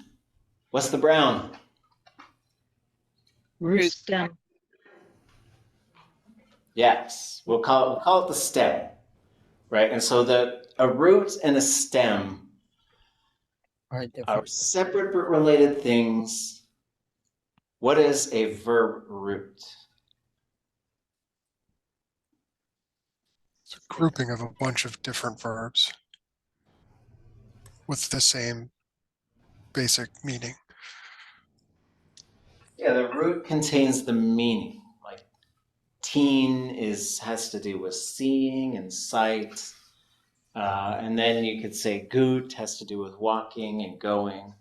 What's the brown? Root. Stem. Yes, we'll call it the stem, right? And so a root and a stem Are are different. separate but related things. What is a verb root? It's a grouping of a bunch of different verbs with the same basic meaning. Yeah, the root contains the meaning. Like teen has to do with seeing and sight. And then you could say goot has to do with walking and going.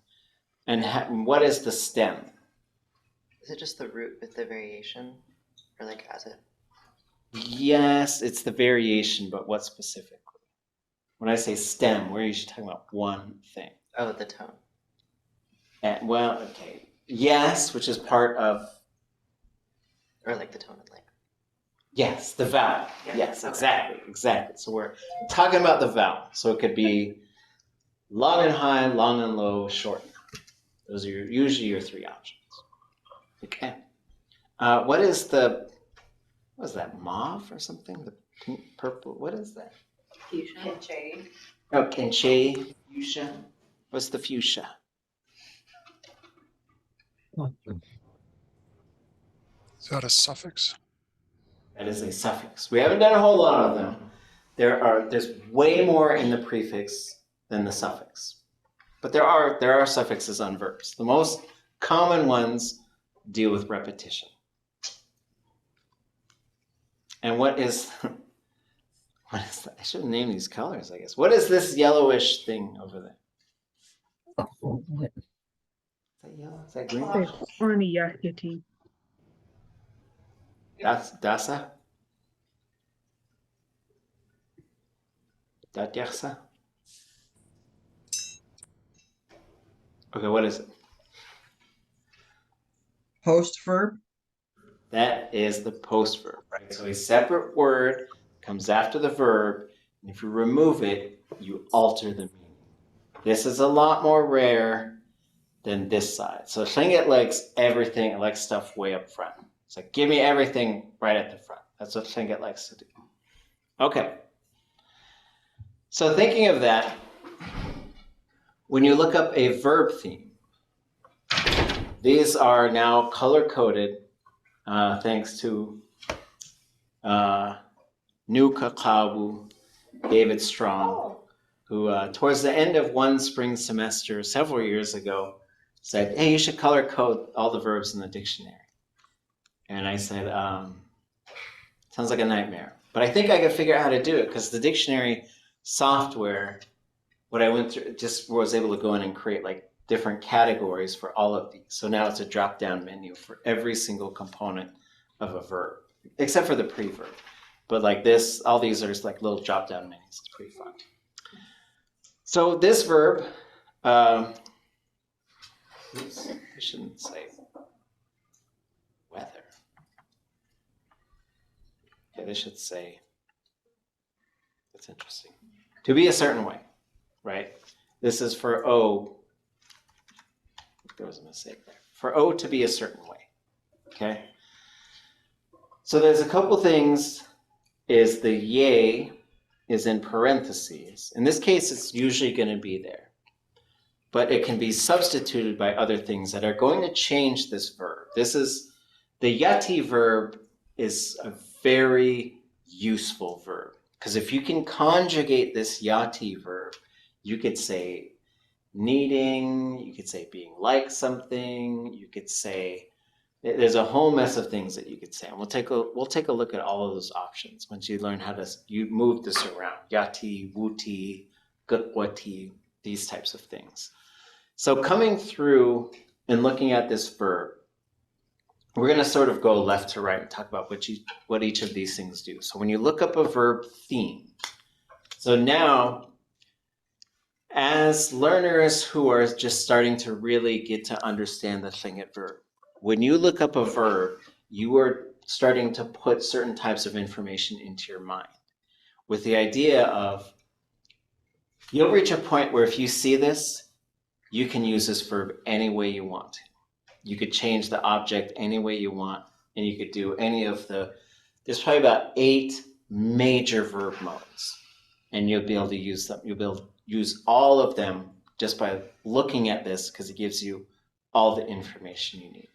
And what is the stem? Is it just the root with the variation? Or like as it? Yes, it's the variation, but what specifically? When I say stem, we're usually talking about one thing. Oh, the tone. And, well, okay. Yes, which is part of. Or like the tone and length. Yes, the vowel. Yeah. Yes, Okay. exactly. So we're talking about the vowel. So it could be long and high, long and low, short and high. Those are usually your three options. Okay. What is that, mauve or something? The pink, purple, what is that? Fuchsia. Oh, kenche, fuchsia. What's the fuchsia? Is that a suffix? That is a suffix. We haven't done a whole lot of them. There's way more in the prefix than the suffix. But there are suffixes on verbs. The most common ones deal with repetition. And what is that? I should name these colors, I guess. What is this yellowish thing over there? Oh, what? Is that yellow? Is that green? Yagyee. Dasa? Datyaksa? Okay, what is it? Post verb? That is the post verb, right? So a separate word comes after the verb, and if you remove it, you alter the meaning. This is a lot more rare than this side. So Lingít likes everything, it likes stuff way up front. It's like, give me everything right at the front. That's what Lingít likes to do. Okay. So thinking of that, when you look up a verb theme, these are now color-coded thanks to nook, David Strong, who towards the end of one spring semester several years ago said, hey, you should color code all the verbs in the dictionary. And I said, sounds like a nightmare. But I think I could figure out how to do it because the dictionary software, what I went through, just was able to go in and create like different categories for all of these. So now it's a drop-down menu for every single component of a verb, except for the pre-verb. But like this, all these are just like little drop-down menus. It's pretty fun. So this verb, oops, I shouldn't say weather. Okay, they should say, that's interesting. To be a certain way, right? This is for O. There was a mistake there. For O to be a certain way, okay? So there's a couple things is the yéi is in parentheses. In this case, it's usually going to be there, but it can be substituted by other things that are going to change this verb. This is, the yati verb is a very useful verb, because if you can conjugate this yati verb, you could say needing, you could say being like something, you could say, there's a whole mess of things that you could say. And we'll take a look at all of those options once you learn how to move this around. Yati, wuti, gutwati, these types of things. So coming through and looking at this verb, we're going to sort of go left to right and talk about what each of these things do. So when you look up a verb theme, so now as learners who are just starting to really get to understand the Lingít verb, when you look up a verb, you are starting to put certain types of information into your mind with the idea of, you'll reach a point where if you see this, you can use this verb any way you want to. You could change the object any way you want, and you could do any of there's probably about 8 major verb modes, and you'll be able to use them. You'll be able to use all of them just by looking at this, because it gives you all the information you need.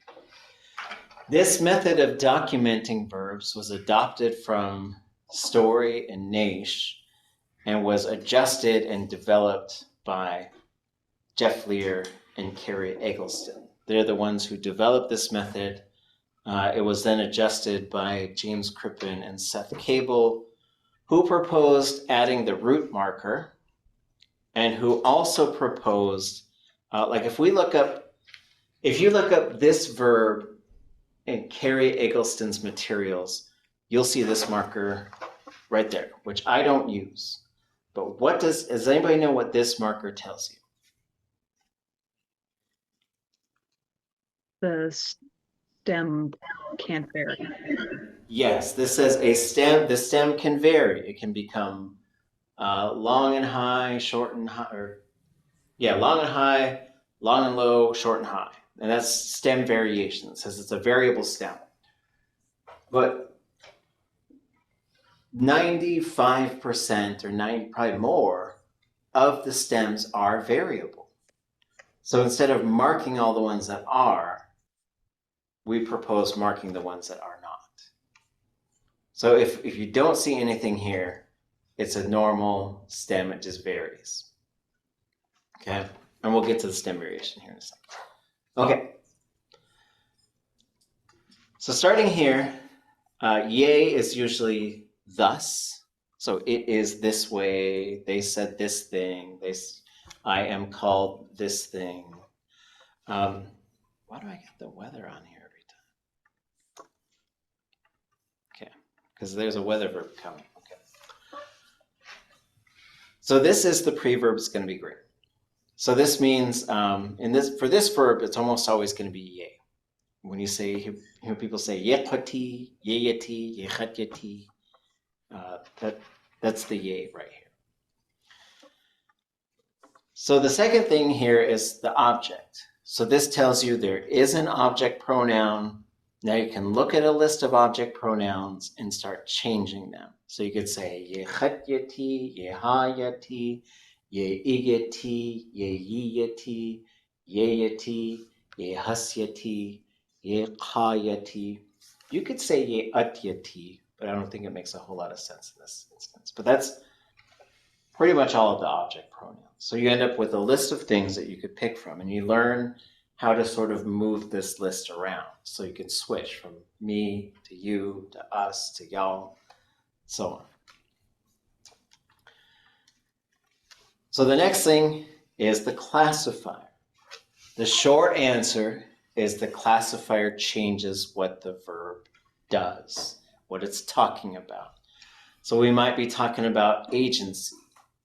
This method of documenting verbs was adopted from Story and Naish and was adjusted and developed by Jeff Lear and Carrie Eggleston. They're the ones who developed this method. It was then adjusted by James Crippen and Seth Cable, who proposed adding the root marker, and who also proposed, if you look up this verb in Carrie Eggleston's materials, you'll see this marker right there, which I don't use. But does anybody know what this marker tells you? The stem can't vary. Yes, this says the stem can vary. It can become long and high, short and high, long and high, long and low, short and high. And that's stem variation. It says it's a variable stem. But 95% or probably more of the stems are variable. So instead of marking all the ones that are, we propose marking the ones that are not. So if you don't see anything here, it's a normal stem, it just varies. Okay, and we'll get to the stem variation here in a second. Okay, so starting here, yay is usually thus. So it is this way, they said this thing, I am called this thing. Why do I get the weather on here every time? Okay, because there's a weather verb coming. Okay. So this is the preverb, it's going to be great. So this means, for this verb, it's almost always going to be yay. When you hear people say yekhati, yeyati, yechatyati, that's the yay right here. So the second thing here is the object. So this tells you there is an object pronoun. Now you can look at a list of object pronouns and start changing them. So you could say yechatyati, yehayati, yeigati, yeiyati, yeyati, yehasyati, yeqayati. You could say yeatyati, but I don't think it makes a whole lot of sense in this instance. But that's pretty much all of the object pronouns. So you end up with a list of things that you could pick from, and you learn how to sort of move this list around. So you can switch from me to you to us to y'all, so on. So the next thing is the classifier. The short answer is the classifier changes what the verb does, what it's talking about. So we might be talking about agency.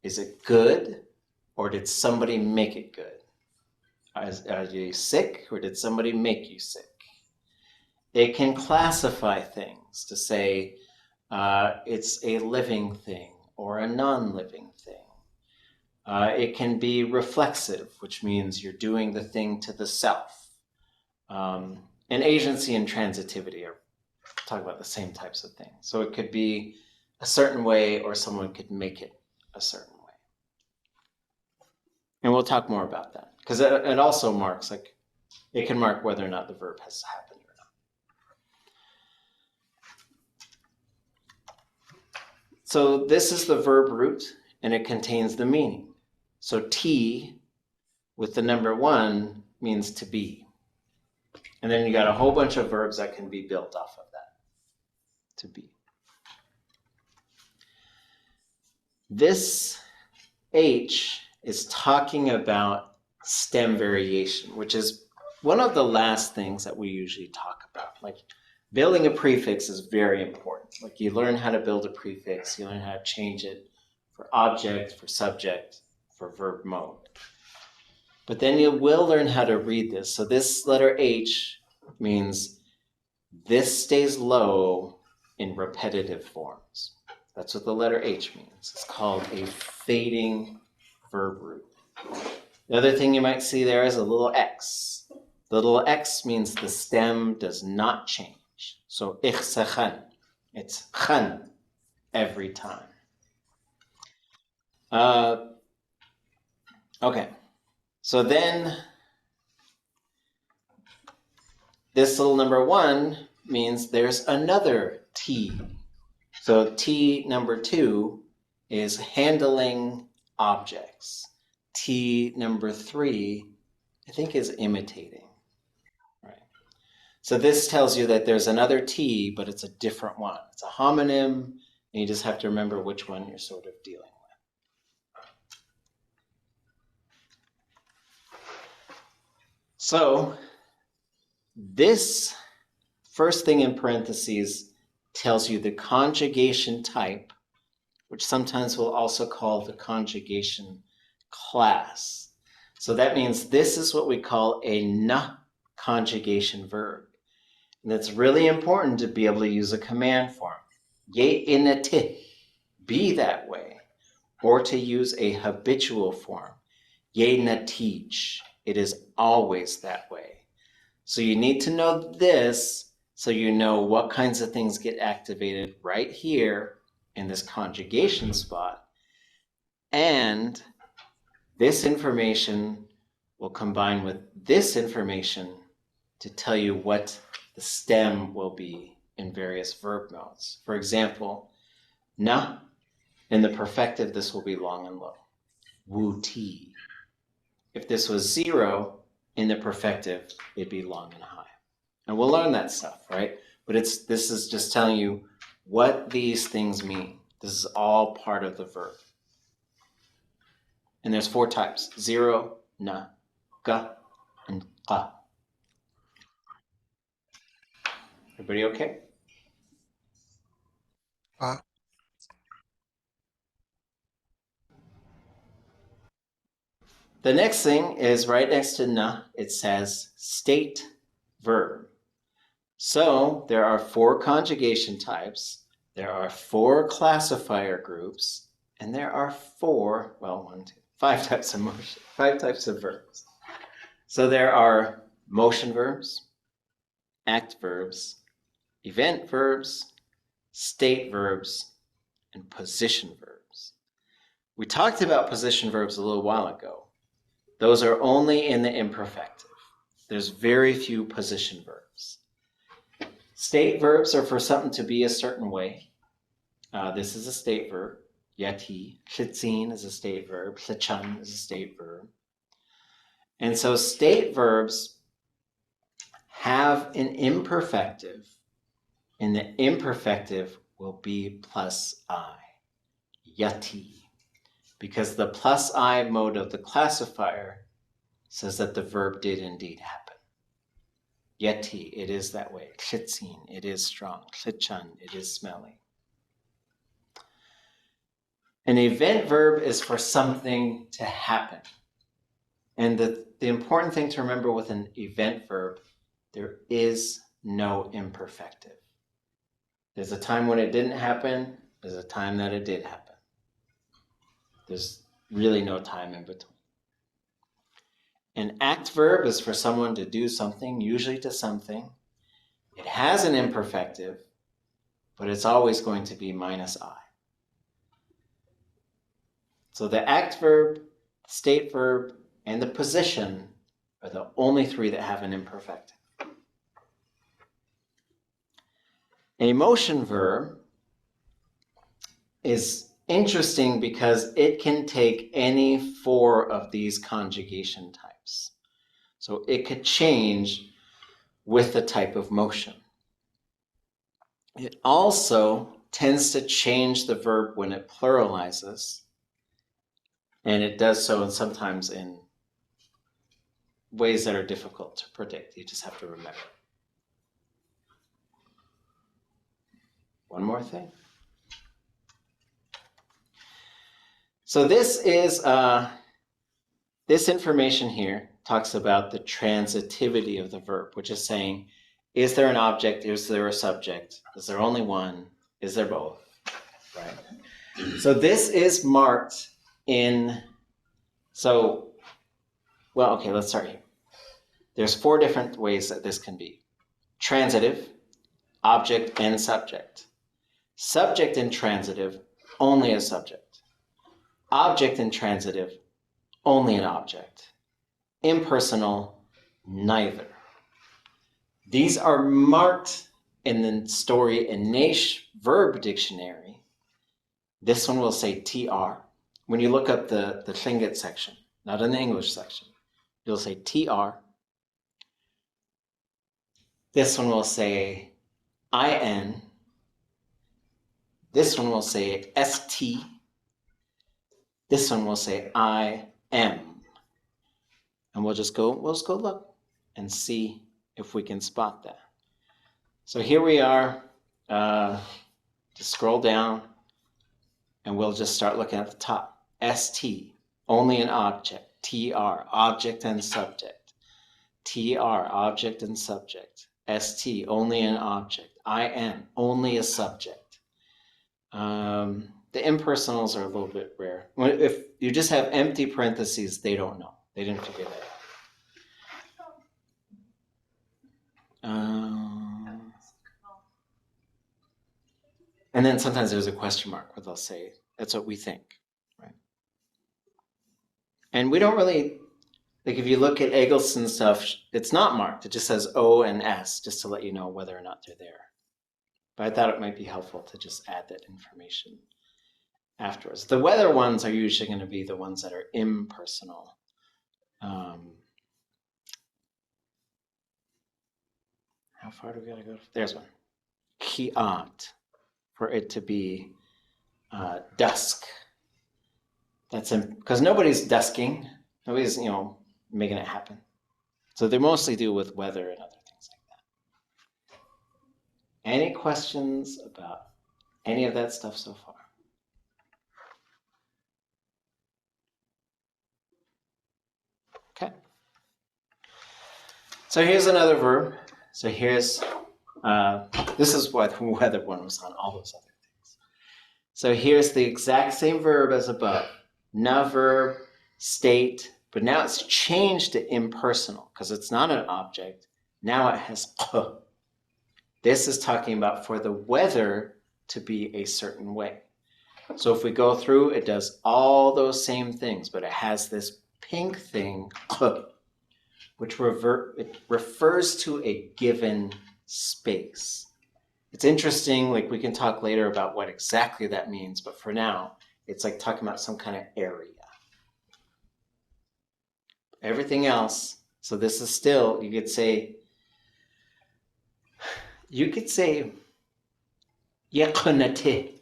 Is it good, or did somebody make it good? Are you sick, or did somebody make you sick? It can classify things to say it's a living thing or a non-living thing. It can be reflexive, which means you're doing the thing to the self. And agency and transitivity are talking about the same types of things. So it could be a certain way or someone could make it a certain way. And we'll talk more about that because it also marks, like, it can mark whether or not the verb has happened or not. So this is the verb root and it contains the meaning. So T with the number 1 means to be. And then you got a whole bunch of verbs that can be built off of that. To be. This H is talking about stem variation, which is one of the last things that we usually talk about. Like, building a prefix is very important. Like, you learn how to build a prefix, you learn how to change it for object, for subject, for verb mode. But then you will learn how to read this. So this letter H means this stays low in repetitive forms. That's what the letter H means. It's called a fading verb root. The other thing you might see there is a little X. The little X means the stem does not change. So ich sechan. It's chan every time. Okay. So then this little number 1 means there's another T. So T number 2 is handling objects. T number 3, I think, is imitating. Right. So this tells you that there's another T, but it's a different one. It's a homonym, and you just have to remember which one you're sort of dealing with. So this first thing in parentheses tells you the conjugation type, which sometimes we'll also call the conjugation class. So that means this is what we call a na conjugation verb. And it's really important to be able to use a command form. Ye inati, be that way. Or to use a habitual form. Ye natij, it is always that way. So you need to know this so you know what kinds of things get activated right here in this conjugation spot. And this information will combine with this information to tell you what the stem will be in various verb modes. For example, na, in the perfective, this will be long and low. Wu ti. If this was 0, in the perfective, it'd be long and high. And we'll learn that stuff, right? But this is just telling you what these things mean. This is all part of the verb. And there's 4 types: 0, na, ga, and qa. Everybody okay? The next thing is right next to na, it says state verb. So there are 4 conjugation types, there are 4 classifier groups, and there are 5 types of motion, 5 types of verbs. So there are motion verbs, act verbs, event verbs, state verbs, and position verbs. We talked about position verbs a little while ago. Those are only in the imperfective. There's very few position verbs. State verbs are for something to be a certain way. This is a state verb. Yagyee. Xitzin is a state verb. Xichan is a state verb. And so state verbs have an imperfective, and the imperfective will be plus I. Yagyee. Because the plus I mode of the classifier says that the verb did indeed happen. Yagyee, it is that way. Xitzin, it is strong. Xichan, it is smelly. An event verb is for something to happen. And the important thing to remember with an event verb, there is no imperfective. There's a time when it didn't happen. There's a time that it did happen. There's really no time in between. An act verb is for someone to do something, usually to something. It has an imperfective, but it's always going to be minus I. So the act verb, state verb, and the position are the only three that have an imperfective. An emotion verb is interesting because it can take any four of these conjugation types. So it could change with the type of motion. It also tends to change the verb when it pluralizes, and it does so and sometimes in ways that are difficult to predict. You just have to remember. One more thing. So this is this information here talks about the transitivity of the verb, which is saying, is there an object? Is there a subject? Is there only one? Is there both? Right. So this is marked in. So, well, okay. Let's start here. There's four different ways that this can be: transitive, object, and subject. Subject in transitive, only a subject. Object in transitive, only an object. Impersonal, neither. These are marked in the Story and Naish verb dictionary. This one will say TR. When you look up the Lingít section, not in the English section, you'll say TR. This one will say IN. This one will say ST. This one will say IM. And we'll just go look and see if we can spot that. So here we are. Just scroll down and we'll just start looking at the top. ST, only an object. TR, object and subject. TR, object and subject. ST, only an object. IN, only a subject. The impersonals are a little bit rare. If you just have empty parentheses, they don't know. They didn't figure that out. And then sometimes there's a question mark where they'll say, that's what we think, right? And we don't really, like if you look at Eggleston stuff, it's not marked. It just says O and S, just to let you know whether or not they're there. But I thought it might be helpful to just add that information afterwards. The weather ones are usually going to be the ones that are impersonal. How far do we gotta go? There's one. Haa, for it to be dusk. That's because nobody's dusking. Nobody's, making it happen. So they mostly do with weather and other things like that. Any questions about any of that stuff so far? Okay. So here's another verb. So here's, this is what the weather one was on, all those other things. So here's the exact same verb as above. Na verb, state, but now it's changed to impersonal because it's not an object. Now it has k. This is talking about for the weather to be a certain way. So if we go through, it does all those same things, but it has this pink thing, k, which it refers to a given space. It's interesting, like we can talk later about what exactly that means, but for now, it's like talking about some kind of area. Everything else, so this is still, you could say, yakunate,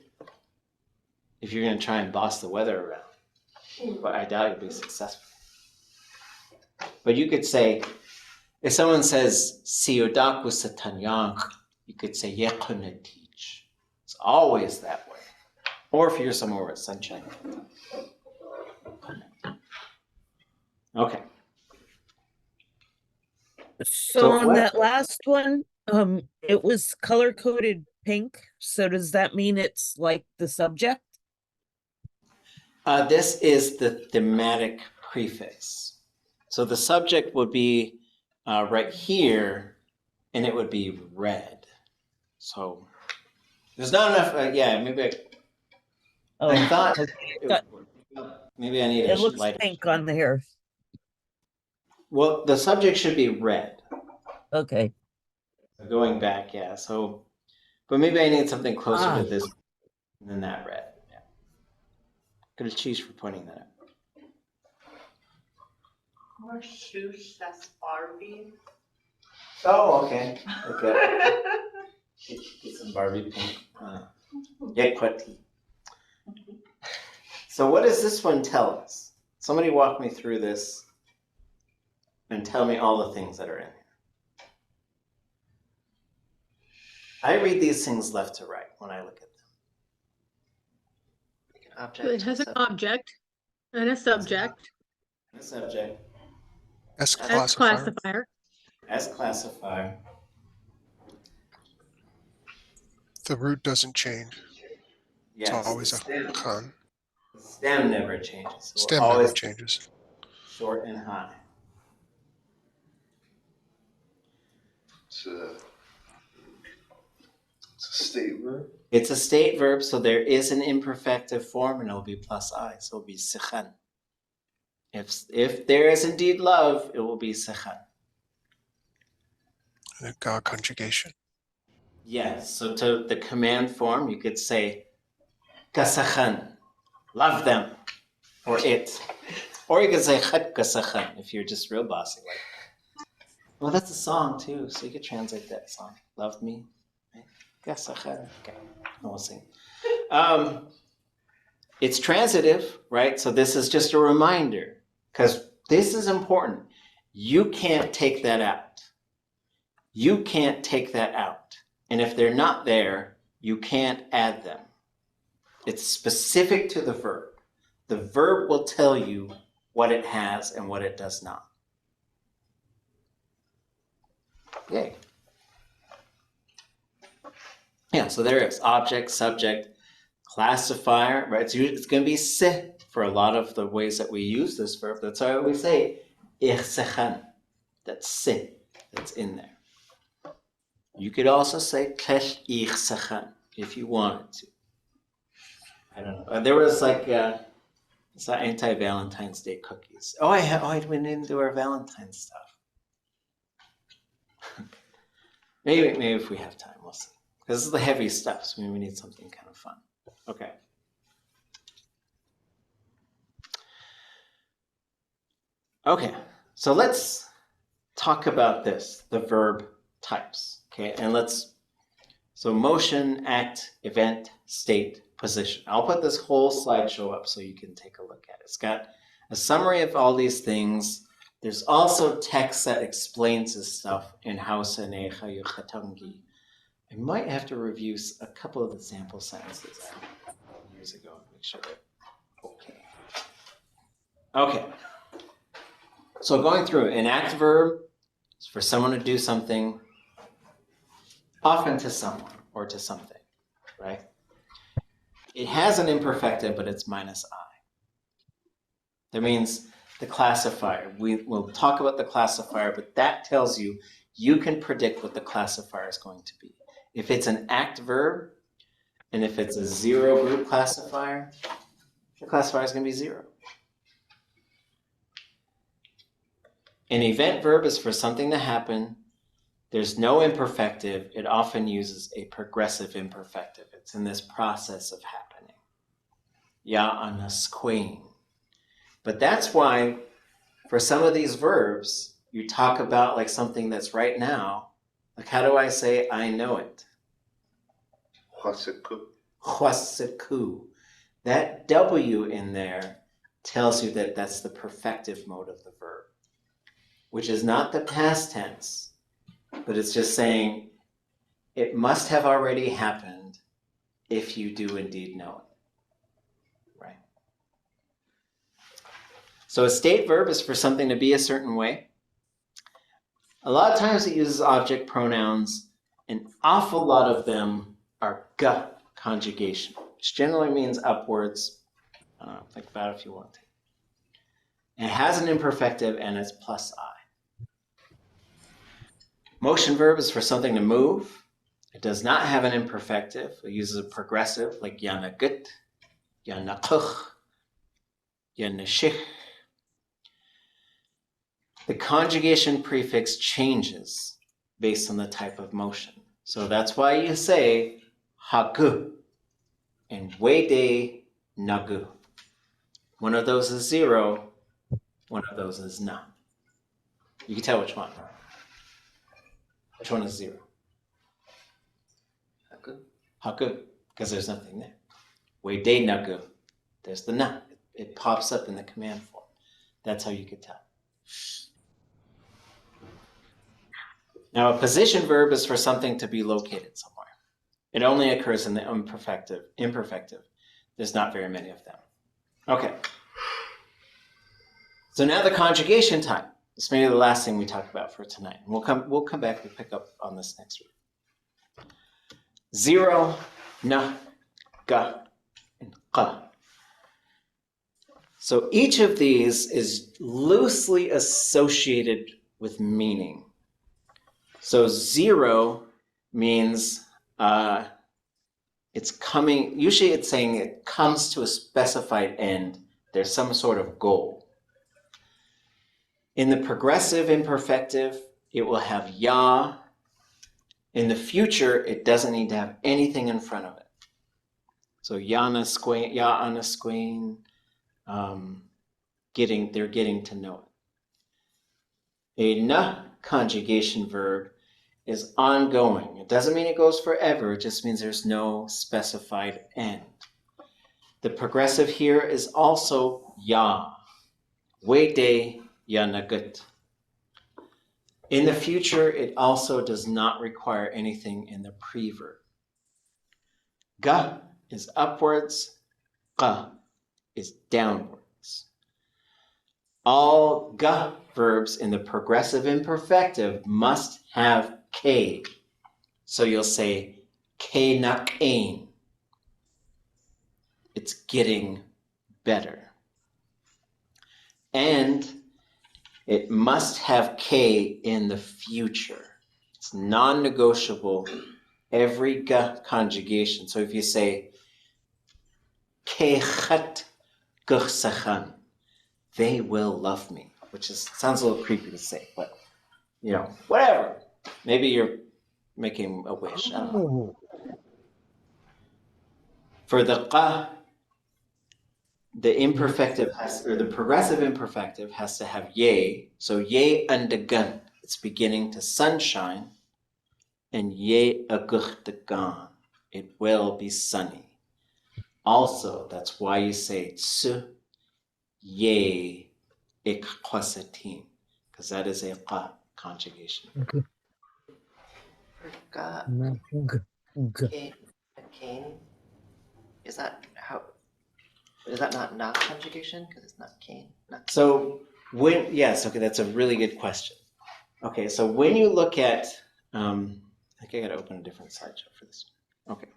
if you're gonna try and boss the weather around, but I doubt you'll be successful. But you could say, if someone says, siyodaku satanyang, you could say, yakunatich. It's always that way. Or if you're somewhere where it's sunshine. Okay. So on that last one, it was color-coded pink. So does that mean it's like the subject? This is the thematic prefix. So the subject would be right here, and it would be red. So there's not enough, maybe I thought Maybe I need It a looks lighter. pink on there. Well, the subject should be red. Okay. Going back, yeah. So, but maybe I need something closer Ah. to this than that red. Yeah. Good cheese for pointing that out. Or shoosh, that's Barbie. Oh, okay. Okay. Get some Barbie pink. Yagyee. So what does this one tell us? Somebody walk me through this and tell me all the things that are in here. I read these things left to right when I look at them. Like an object. It has an object and a subject. The subject. S S classifier. classifier. S classifier. The root doesn't change. Yes, It's always the a stem, Khan. the stem never changes. So Stem we're never always changes. short and high. It's a state verb. It's a state verb, so there is an imperfective form, and it'll be plus I, so it'll be sikhan. If there is indeed love, it will be sikhan. And a Ga conjugation. Yes, so to the command form, you could say kasakhan, love them, or it. Or you could say khat kasakhan if you're just real bossy. Like, well, that's a song too, so you could translate that song. Love me. Kasakhan. Okay, we'll sing. It's transitive, right? So this is just a reminder, because this is important. You can't take that out. You can't take that out. And if they're not there, you can't add them. It's specific to the verb. The verb will tell you what it has and what it does not. Yay. Yeah, so there is object, subject, classifier, right? So it's going to be se for a lot of the ways that we use this verb. That's why we say ich sechan. That's se that's in there. You could also say klesh ich sechan if you wanted to. I don't know. There was like it's anti-Valentines Day cookies. We didn't do our Valentine's stuff. maybe if we have time, we'll see. This is the heavy stuff, so maybe we need something kind of fun. Okay. Okay, so let's talk about this, the verb types. Okay, and so motion, act, event, state, position. I'll put this whole slideshow up so you can take a look at it. It's got a summary of all these things. There's also text that explains this stuff in Hausa and Yagyee. I might have to review a couple of the sample sentences I had years ago and make sure they're okay. Okay. So going through, an act verb is for someone to do something, often to someone or to something, right? It has an imperfective, but it's minus I. That means the classifier. We'll talk about the classifier, but that tells you can predict what the classifier is going to be. If it's an act verb, and if it's a zero group classifier, the classifier is going to be 0. An event verb is for something to happen. There's no imperfective. It often uses a progressive imperfective. It's in this process of happening. Ya'anasquain. But that's why for some of these verbs, you talk about like something that's right now. Like how do I say I know it? Huasiku. That W in there tells you that that's the perfective mode of the verb, which is not the past tense, but it's just saying it must have already happened if you do indeed know it, right? So a state verb is for something to be a certain way. A lot of times it uses object pronouns. An awful lot of them are ga conjugation, which generally means upwards. Think about it if you want to. It has an imperfective and it's plus I. Motion verb is for something to move. It does not have an imperfective. It uses a progressive like yanagut, yanakuch. ya nashih. The conjugation prefix changes based on the type of motion. So that's why you say hagu and wede nagu. One of those is 0, one of those is na. You can tell which one. Which one is 0? Haku. Haku, because there's nothing there. Wede nagu, there's the na. It pops up in the command form. That's how you could tell. Now, a position verb is for something to be located somewhere. It only occurs in the imperfective. There's not very many of them. Okay. So now the conjugation time. This may be the last thing we talk about for tonight. We'll come back and pick up on this next week. 0, na, ga, and qa. So each of these is loosely associated with meaning. So 0 means it's coming, usually it's saying it comes to a specified end. There's some sort of goal. In the progressive imperfective, it will have ya. In the future, it doesn't need to have anything in front of it. So ya ana squain, they're getting to know it. A na conjugation verb is ongoing. It doesn't mean it goes forever, it just means there's no specified end. The progressive here is also ya. Wede ya nagut. In the future, it also does not require anything in the preverb. Ga is upwards, qa is downwards. All ga verbs in the progressive imperfective must have k. So you'll say ke nak ain. It's getting better. And it must have k in the future. It's non-negotiable every ga conjugation. So if you say ke khat gursachan, they will love me, which sounds a little creepy to say, but whatever. Maybe you're making a wish. I don't know. For the qa, the imperfective the progressive imperfective has to have ye. So ye undegun, it's beginning to sunshine, and ye agurdegan, it will be sunny. Also, that's why you say tsu ye ikqasatin, because that is a qa conjugation. Forgot. Cane. Is that not na conjugation? Because it's not cane. So that's a really good question. Okay, so when you look at, I think I gotta open a different slideshow for this. Okay,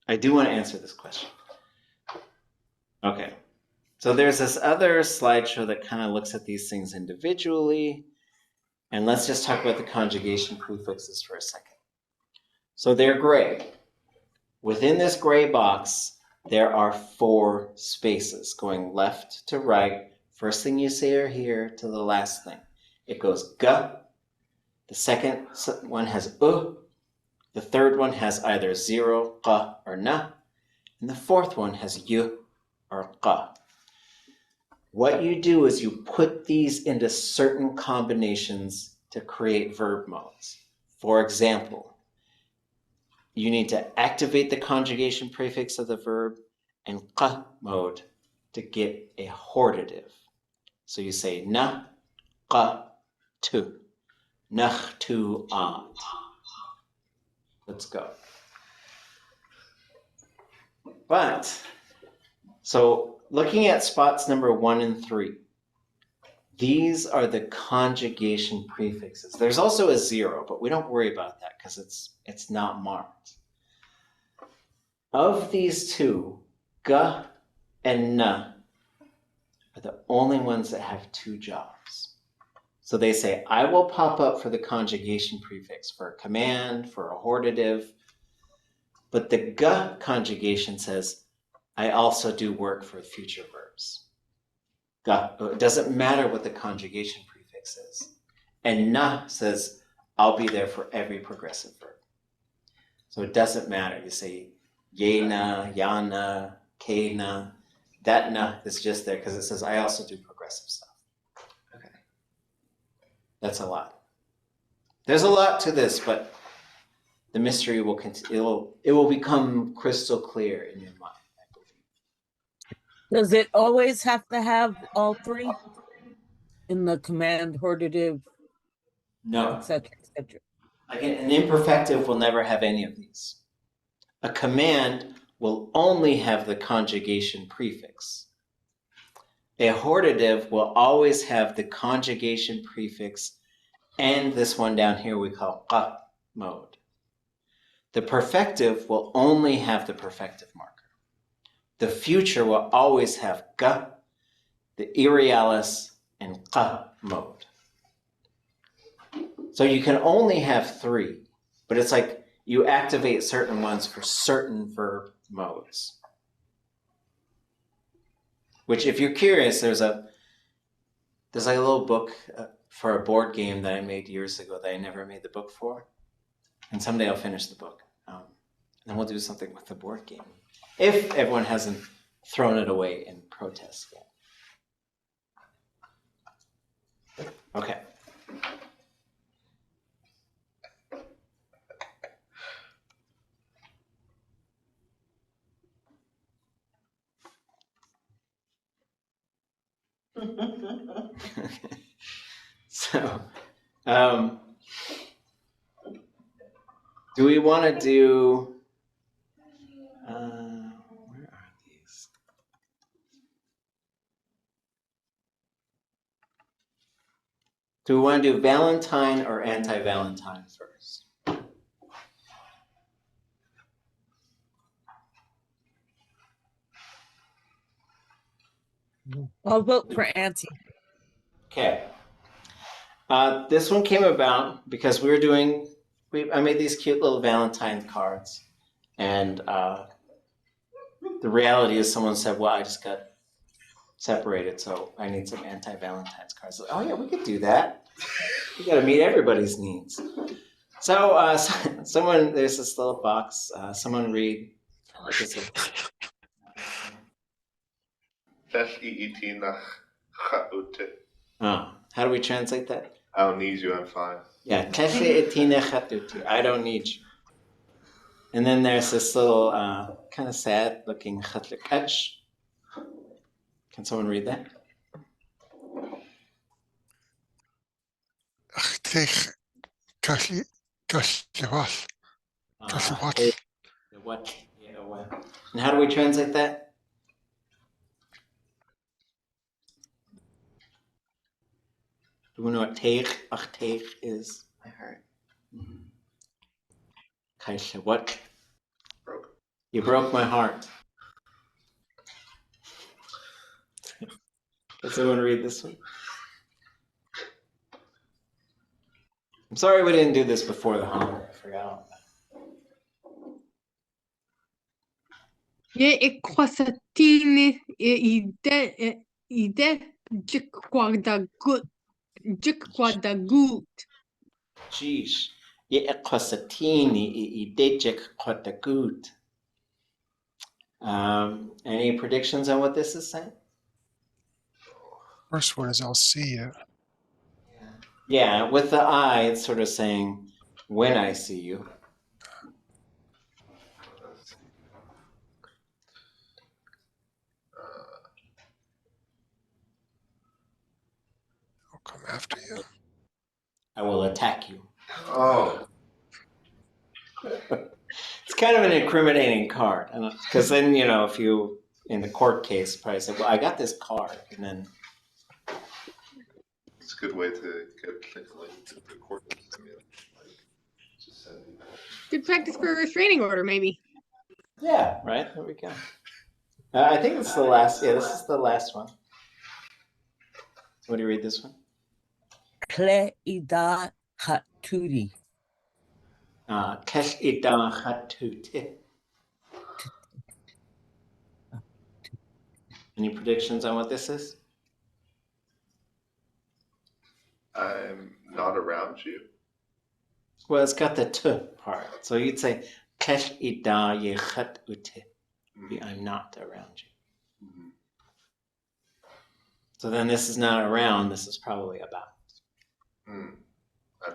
I do want to answer this question. Okay, so there's this other slideshow that kind of looks at these things individually, and let's just talk about the conjugation prefixes for a second. So they're gray. Within this gray box, there are 4 spaces going left to right. First thing you say are here to the last thing. It goes ga. The second one has u. The third one has either 0, qa, or na. And the fourth one has yu or qa. What you do is you put these into certain combinations to create verb modes. For example, you need to activate the conjugation prefix of the verb and qa mode to get a hortative. So you say na, qa, tu, nakh, tu, aat. Let's go. But, so looking at spots number 1 and 3, these are the conjugation prefixes. There's also a 0, but we don't worry about that because it's not marked. Of these 2, ga and na are the only ones that have 2 jobs. So they say, I will pop up for the conjugation prefix, for a command, for a hortative. But the ga conjugation says, I also do work for future verbs. ga. It doesn't matter what the conjugation prefix is. And na says, I'll be there for every progressive verb. So it doesn't matter. You say yena, yana, kena. That na is just there because it says I also do progressive stuff. Okay. That's a lot. There's a lot to this, but the mystery will continue. It will become crystal clear in your mind, I believe. Does it always have to have all three in the command, hortative, No. etc., etc.? Again, an imperfective will never have any of these. A command will only have the conjugation prefix. A hortative will always have the conjugation prefix and this one down here we call qa mode. The perfective will only have the perfective marker. The future will always have ga, the irrealis, and qa mode. So you can only have three, but it's like you activate certain ones for certain verb modes. Which, if you're curious, there's like a little book for a board game that I made years ago that I never made the book for. And someday I'll finish the book. And then we'll do something with the board game. If everyone hasn't thrown it away in protest yet. Okay. So, do we want to do, where are these? Do we want to do Valentine or anti-Valentine first? I'll vote for anti. Okay. This one came about because we were doing, I made these cute little Valentine cards. And the reality is someone said, well, I just got separated, so I need some anti-Valentines cards. Oh yeah, we could do that. We gotta meet everybody's needs. So someone, there's this little box, someone read. Oh, how do we translate that? I don't need you, I'm fine. Yeah, I don't need you. And then there's this little kind of sad looking khatlikach. Can someone read that? Tegen Kashlewat. What? And how do we translate that? Do we know what teig is? My heart. Kaisha, what? Broke. You broke my heart. Can someone read this one? I'm sorry we didn't do this before the holiday. I forgot all Ye equasatini ide jikwadagut. Jeez. Ye equasatini idejek kotagut. Any predictions on what this is saying? First one is I'll see you. Yeah, with the I, it's sort of saying, when I see you. I'll come after you. I will attack you. Oh. It's kind of an incriminating card. Because then, if you, in the court case, probably say, well, I got this card. And then. It's a good way to get the court system. Good practice for a restraining order, maybe. Yeah, right? There we go. I think it's the last. Yeah, this is the last one. What do you read this one? Tle-ida hatudi. Kesh-ida hatuti. Any predictions on what this is? I'm not around you. Well, it's got the t part. So you'd say, Kaa Yéi Jiné. I'm not around you. Mhm. So then this is not around, this is probably about. I'm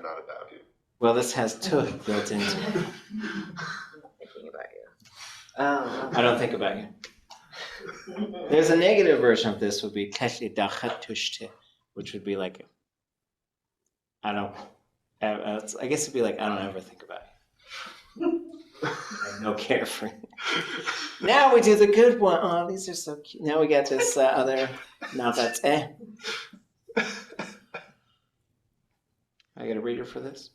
not about you. Well, this has to built into it. Thinking about you. Oh, I don't think about you. There's a negative version of this would be which would be like, I don't, I guess it'd be like, I don't ever think about you. I have no care for you. Now we do the good one. Oh, these are so cute. Now we got this other, now that's I got a reader for this.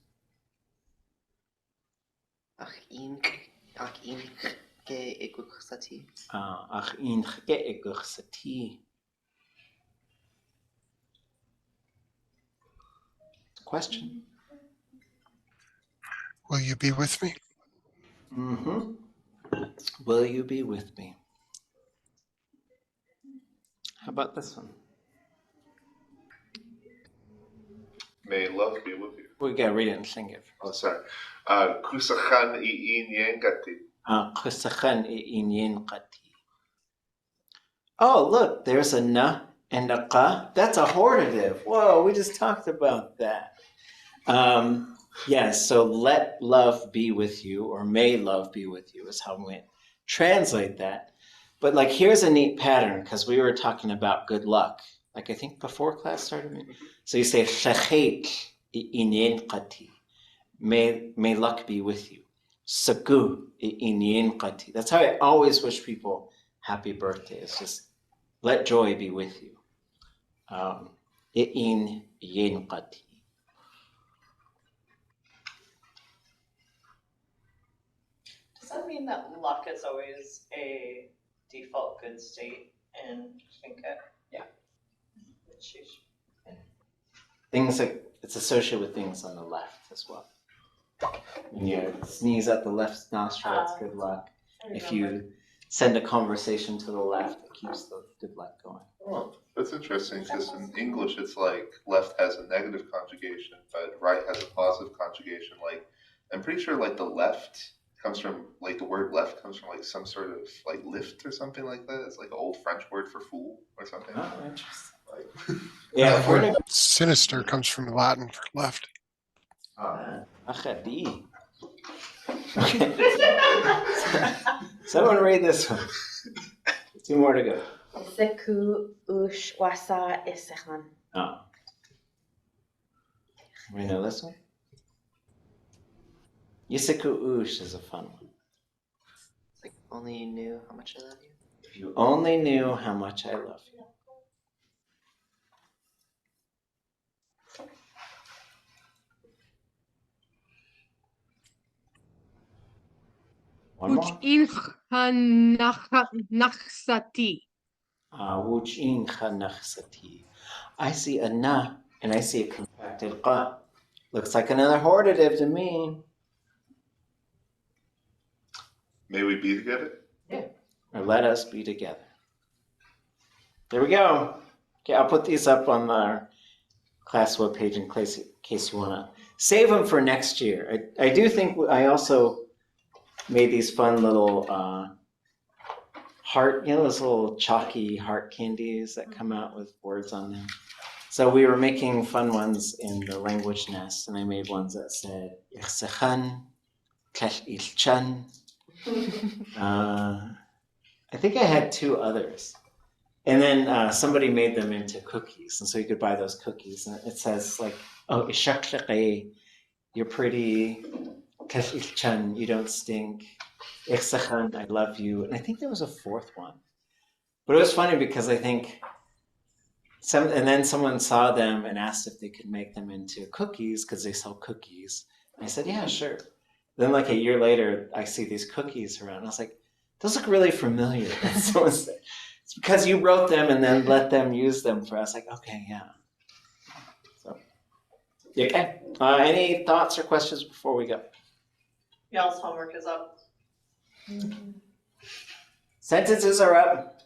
ánin ke iguchsati. Question? Will you be with me? Mm-hmm. Will you be with me? How about this one? May love be with you. We gotta read it in Lingít. Oh, sorry. Kusachan iin yengati. Oh, look, there's a na and a ka. That's a hortative. Whoa, we just talked about that. Yes, so let love be with you, or may love be with you, is how we translate that. But like, here's a neat pattern, because we were talking about good luck. Like, I think before class started. So you say, S'eek inyinqati. May luck be with you. S'eek inyinqati. That's how I always wish people happy birthday. It's just let joy be with you. Inyinqati. Does that mean that luck is always a default good state in Lingít? Yeah. Sheesh. Things like, it's associated with things on the left as well. When you sneeze at the left nostril, it's good luck. If you send a conversation to the left, it keeps the good luck going. Oh, that's interesting, because in English it's like left has a negative conjugation, but right has a positive conjugation. Like, I'm pretty sure like the left comes from, like the word left comes from like some sort of like lift or something like that. It's like an old French word for fool or something. Oh, interesting. Like, Yeah, The word sinister comes from Latin for left. Achadi. Someone read this one. 2 more to go. Seku ush wasa isechan. Oh. We know this one? Yiseku ush is a fun one. It's like, only you knew how much I love you. If you only knew how much I love you. One more. Nachsati. Wuch'in chanachsati. I see a na and I see a contracted qa. Looks like another hortative to me. may we be together? Or let us be together. There we go. Okay, I'll put these up on our class webpage in case you want to save them for next year. I do think I also made these fun little heart, those little chalky heart candies that come out with words on them. So we were making fun ones in the language nest, and I made ones that said Ichsechan, Kesh Ilchan. I think I had 2 others. And then somebody made them into cookies, and so you could buy those cookies. And it says like, oh, Ishakshaqe, you're pretty. Kesh Ilchan, you don't stink. Ichsechan, I love you. And I think there was a 4th one. But it was funny because I think and then someone saw them and asked if they could make them into cookies because they sell cookies. And I said, yeah, sure. Then like a year later, I see these cookies around. I was like, those look really familiar. And someone said, it's because you wrote them and then let them use them for us. Like, okay, yeah. So, okay. Any thoughts or questions before we go? Y'all's homework is up. Sentences are up.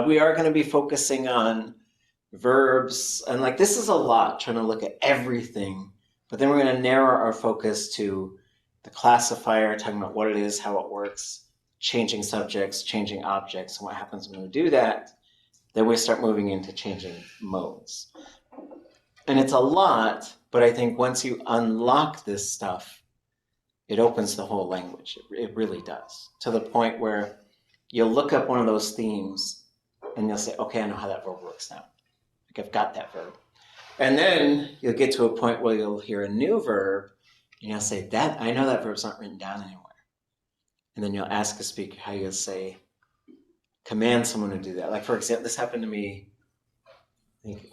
We are going to be focusing on verbs, and like this is a lot, trying to look at everything, but then we're going to narrow our focus to the classifier, talking about what it is, how it works, changing subjects, changing objects, and what happens when we do that. Then we start moving into changing modes. And it's a lot, but I think once you unlock this stuff, it opens the whole language. It really does. To the point where you'll look up one of those themes and you'll say, okay, I know how that verb works now. Like I've got that verb. And then you'll get to a point where you'll hear a new verb and you'll say, that I know that verb's not written down anywhere. And then you'll ask a speaker how you'll say, command someone to do that. Like for example, this happened to me, I think,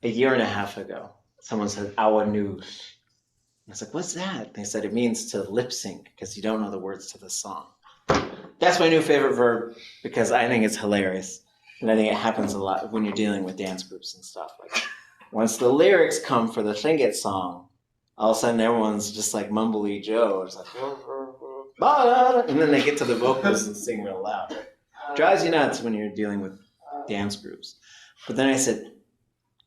a year and a half ago. Someone said, áayí. I was like, what's that? They said it means to lip sync because you don't know the words to the song. That's my new favorite verb because I think it's hilarious. And I think it happens a lot when you're dealing with dance groups and stuff. Like once the lyrics come for the Lingít song, all of a sudden everyone's just like mumbly Joe. It's like, and then they get to the vocals and sing real loud. Drives you nuts when you're dealing with dance groups. But then I said,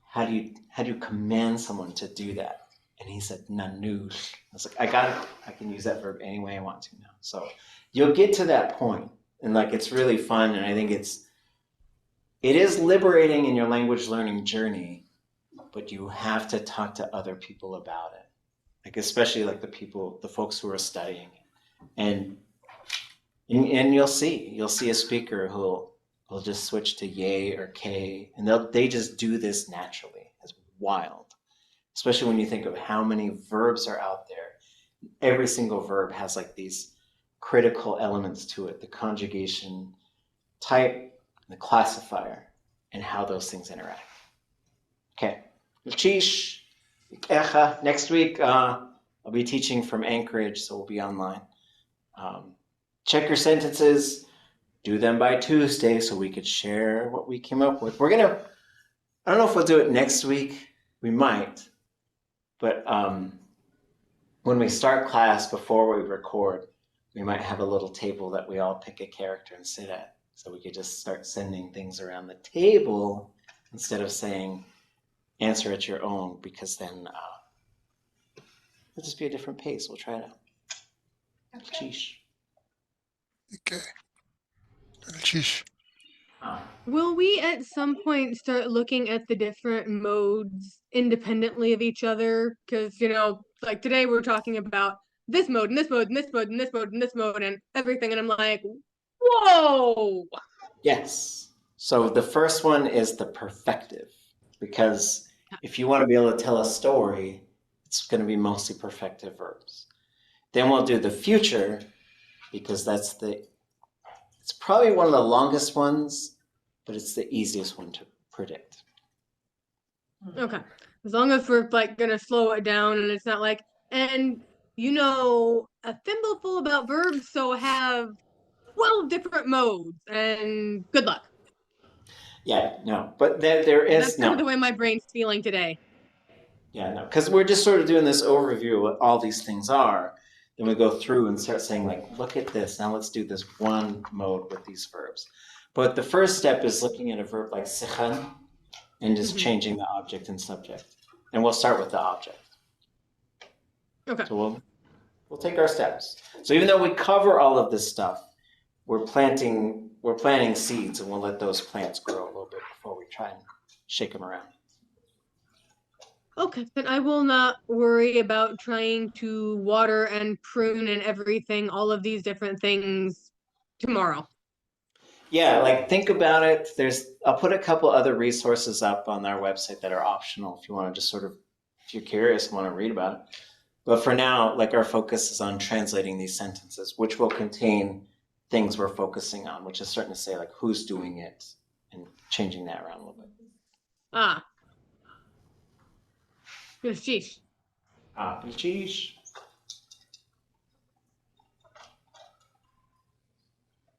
how do you command someone to do that? And he said, nanush. I was like, I got it. I can use that verb any way I want to now. So you'll get to that point, and like it's really fun, and I think it is liberating in your language learning journey, but you have to talk to other people about it. Like especially like the folks who are studying it. And you'll see a speaker who'll just switch to yay or k, and they just do this naturally. It's wild, especially when you think of how many verbs are out there. Every single verb has like these critical elements to it: the conjugation type, the classifier, and how those things interact. Okay, next week I'll be teaching from Anchorage, so we'll be online. Check your sentences, do them by Tuesday so we could share what we came up with. I don't know if we'll do it next week. We might. But when we start class, before we record, we might have a little table that we all pick a character and sit at. So we could just start sending things around the table instead of saying, answer at your own, because then it'll just be a different pace. We'll try it out. Okay. Sheesh. Okay. Sheesh. Will we at some point start looking at the different modes independently of each other? Because, like today we're talking about this mode and this mode and this mode and this mode and this mode and everything. And I'm like, whoa. Yes. So the first one is the perfective, because if you want to be able to tell a story, it's going to be mostly perfective verbs. Then we'll do the future, because it's probably one of the longest ones, but it's the easiest one to predict. Okay. As long as we're like gonna slow it down and it's not like, and a thimbleful about verbs, so have 12 different modes and good luck. Yeah, no, but there is That's kind of the way my brain's feeling today. Yeah, no, because we're just sort of doing this overview of what all these things are. Then we go through and start saying, like, look at this. Now let's do this one mode with these verbs. But the first step is looking at a verb like seig and just changing the object and subject. And we'll start with the object. Okay. So we'll take our steps. So even though we cover all of this stuff, we're planting seeds, and we'll let those plants grow a little bit before we try and shake them around. Okay, then I will not worry about trying to water and prune and everything, all of these different things tomorrow. Yeah, like think about it. I'll put a couple other resources up on our website that are optional if you want to just sort of, if you're curious and want to read about it. But for now, like our focus is on translating these sentences, which will contain things we're focusing on, which is starting to say like who's doing it and changing that around a little bit. Ah. Sheesh. Sheesh.